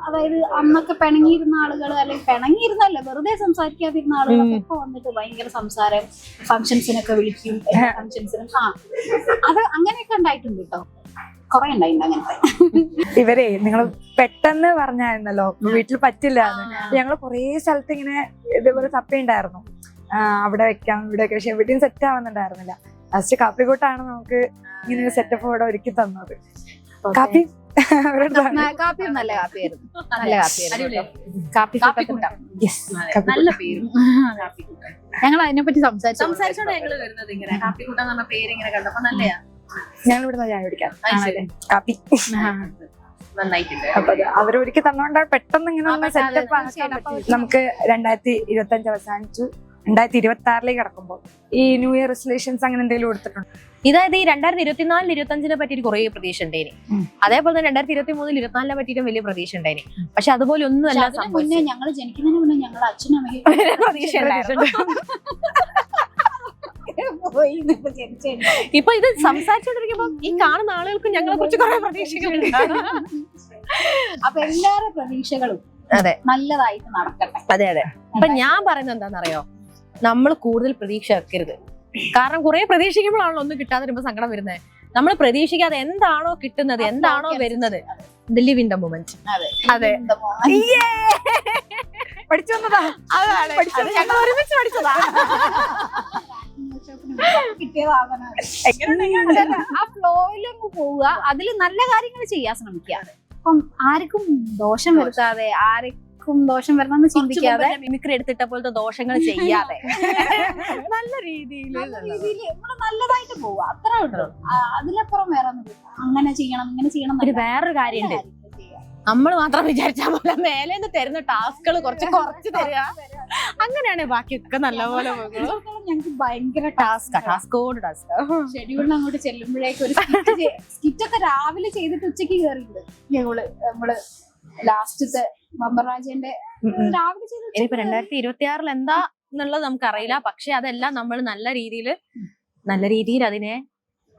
S1: അതായത് അന്നൊക്കെ പിണങ്ങിയിരുന്ന ആളുകൾ, അല്ലെങ്കിൽ പിണങ്ങിയിരുന്നല്ല വെറുതെ സംസാരിക്കാതിരുന്ന ആളുകളൊക്കെ വന്നിട്ട് ഭയങ്കര സംസാരം, ഫംഗ്ഷൻസിനൊക്കെ വിളിക്കും. ഫംഗ്ഷൻസിനും അത് അങ്ങനെയൊക്കെ ഉണ്ടായിട്ടുണ്ട് കേട്ടോ, കൊറേ ഉണ്ടായിട്ടുണ്ട് അങ്ങനത്തെ.
S3: ഇവരെ നിങ്ങൾ പെട്ടെന്ന് പറഞ്ഞായിരുന്നല്ലോ വീട്ടിൽ പറ്റില്ല എന്ന്. ഞങ്ങള് കൊറേ സ്ഥലത്ത് ഇങ്ങനെ ഇതേപോലെ തപ്പിണ്ടായിരുന്നു, അവിടെ വെക്കാം ഇവിടെ വെക്കാം, പക്ഷെ എവിടെയും സെറ്റ് ആവുന്നുണ്ടായിരുന്നില്ല. ലാസ്റ്റ് കാപ്പിക്കൂട്ടാണ് നമുക്ക് ഇങ്ങനെ സെറ്റപ്പ് ഇവിടെ ഒരുക്കി തന്നത്. കാപ്പി
S1: കാപ്പി നല്ല കാപ്പിയായിരുന്നു, നല്ല കാപ്പിയായിരുന്നു.
S2: നല്ല പേരും.
S1: ഞങ്ങൾ അതിനെപ്പറ്റി സംസാരിച്ചോണ്ട്
S2: ഞങ്ങള് വരുന്നത് ഇങ്ങനെ കാപ്പിക്കൂട്ടം എന്ന് പറഞ്ഞ പേര് ഇങ്ങനെ കണ്ടപ്പോ നല്ലയാ.
S3: ഞങ്ങൾ ഇവിടെ ചായ കുടിക്കാം, കാപ്പി
S2: നന്നായിട്ടുണ്ട്.
S3: അപ്പൊ അവരൊരുക്കി തന്നോണ്ടാണ് പെട്ടെന്ന് ഇങ്ങനെ ഒന്ന് സെറ്റപ്പ് ആക്കാൻ പറ്റും. നമുക്ക് 2025 അവസാനിച്ചു, 2026 കിടക്കുമ്പോൾ ഈ ന്യൂ ഇയർ റെസൊല്യൂഷൻസ് അങ്ങനെ എന്തെങ്കിലും കൊടുത്തിട്ടുണ്ട്?
S2: ഇതായത് ഈ 2024-25 പറ്റിയിട്ട് കുറെ പ്രതീക്ഷ ഉണ്ടായിന്. അതേപോലെ തന്നെ 2023-24 പറ്റിയിട്ടും വലിയ പ്രതീക്ഷ ഉണ്ടായിന്. പക്ഷെ അതുപോലെ ഒന്നും അല്ല
S1: മുന്നേ ഞങ്ങൾ ജനിക്കുന്നതിന് മുന്നേ ഞങ്ങളുടെ അച്ഛനും അമ്മയും
S2: പ്രതീക്ഷ ഉണ്ടായിരുന്നു. ഇപ്പൊ ഇത് സംസാരിച്ചോണ്ടിരിക്കുമ്പോ ഈ കാണുന്ന ആളുകൾക്ക് ഞങ്ങളെ കുറിച്ച് കുറെ പ്രതീക്ഷകളുണ്ട്.
S1: അപ്പൊ എല്ലാവരുടെ പ്രതീക്ഷകളും
S2: അതെ
S1: നല്ലതായിട്ട് നടക്കട്ടെ.
S2: അതെ അതെ. അപ്പൊ ഞാൻ പറയുന്നത് എന്താണെന്നറിയോ, നമ്മൾ കൂടുതൽ പ്രതീക്ഷ വെക്കരുത്. കാരണം കുറെ പ്രതീക്ഷിക്കുമ്പോഴാണല്ലോ ഒന്നും കിട്ടാതെ വരുമ്പോ സങ്കടം വരുന്നത്. നമ്മൾ പ്രതീക്ഷിക്കാതെ എന്താണോ കിട്ടുന്നത്, എന്താണോ വരുന്നത്, live in the moment. അതെ
S3: പഠിച്ചു വന്നതാ,
S2: ഞങ്ങൾ ഒരുമിച്ച് പഠിച്ചതാ.
S1: ആ ഫ്ലോയിലൊന്ന് പോവുക, അതിൽ നല്ല കാര്യങ്ങൾ ചെയ്യാൻ ശ്രമിക്കുക. അപ്പം ആർക്കും ദോഷം വരുത്താതെ, ആർക്കും ദോഷം വരണമെന്ന് ചിന്തിക്കാതെ,
S2: മിമിക്രി എടുത്തിട്ട പോലത്തെ ദോഷങ്ങൾ ചെയ്യാതെ നല്ല രീതിയിൽ
S1: നല്ലതായിട്ട് പോവുക, അത്രേ ഉള്ളൂ. അതിലപ്പുറം വേറെ ഒന്നും അങ്ങനെ ചെയ്യണം ഇങ്ങനെ ചെയ്യണം.
S2: വേറൊരു കാര്യമുണ്ട്, നമ്മൾ മാത്രം വിചാരിച്ചാൽ പോലെ മേലേന്ന് തരുന്ന ടാസ്കുകൾ കുറച്ച് തരിക, അങ്ങനെയാണ് ബാക്കിയൊക്കെ നല്ലപോലെ
S1: ഞങ്ങൾക്ക് ഭയങ്കര
S2: ടാസ്കോട് ടാസ്ക്.
S1: ഷെഡ്യൂളിൽ അങ്ങോട്ട് ചെല്ലുമ്പോഴേക്കും ഒരു സ്കിറ്റൊക്കെ രാവിലെ ചെയ്തിട്ട് ഉച്ചക്ക് കയറിയിട്ടുണ്ട് നമ്മള് ലാസ്റ്റത്തെ ബമ്പർരാജന്റെ രാവിലെ ചെയ്ത്.
S2: ഇനിയിപ്പോ 2026 എന്താ എന്നുള്ളത് നമുക്കറിയില്ല. പക്ഷെ അതെല്ലാം നമ്മൾ നല്ല രീതിയിൽ നല്ല രീതിയിൽ അതിനെ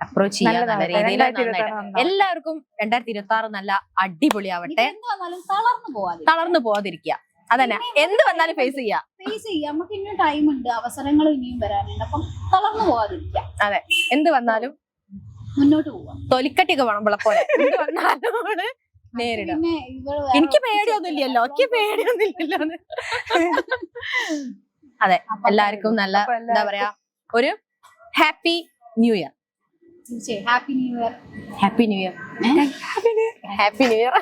S2: അപ്രോച്ച് ചെയ്യാം. നല്ല രീതിയിൽ
S3: നന്നായിട്ട്
S2: എല്ലാവർക്കും 2026 നല്ല അടിപൊളിയാവട്ടെ.
S1: എന്ത് വന്നാലും തളർന്നു പോവാതെ
S2: തളർന്നു പോവാതിരിക്കുക. അതന്നെ, എന്ത് വന്നാലും ഫേസ് ചെയ്യാം.
S1: ഫേസ് ചെയ്യാം. നമുക്ക് ഇനിയും ടൈം ഉണ്ട്, അവസരങ്ങൾ ഇനിയും വരാനുണ്ട്. അപ്പം തളർന്നു പോവാതിരിക്കാം.
S2: അതെ, എന്ത് വന്നാലും
S1: മുന്നോട്ട് പോവാം.
S2: തൊലിക്കട്ടിയൊക്കെ വേണമ്പോളെ പോലെ എന്ത് വന്നാലും നമ്മള് നേരിടാം.
S1: പിന്നെ ഇവള് വേറെ
S2: എനിക്ക് പേടിയൊന്നുമില്ലല്ലോ, അതെ, എല്ലാവർക്കും നല്ല എന്താ പറയാ ഒരു ഹാപ്പി ന്യൂ ഇയർ.
S1: തീർച്ചയായും happy new year.
S2: Happy new year. Happy new year.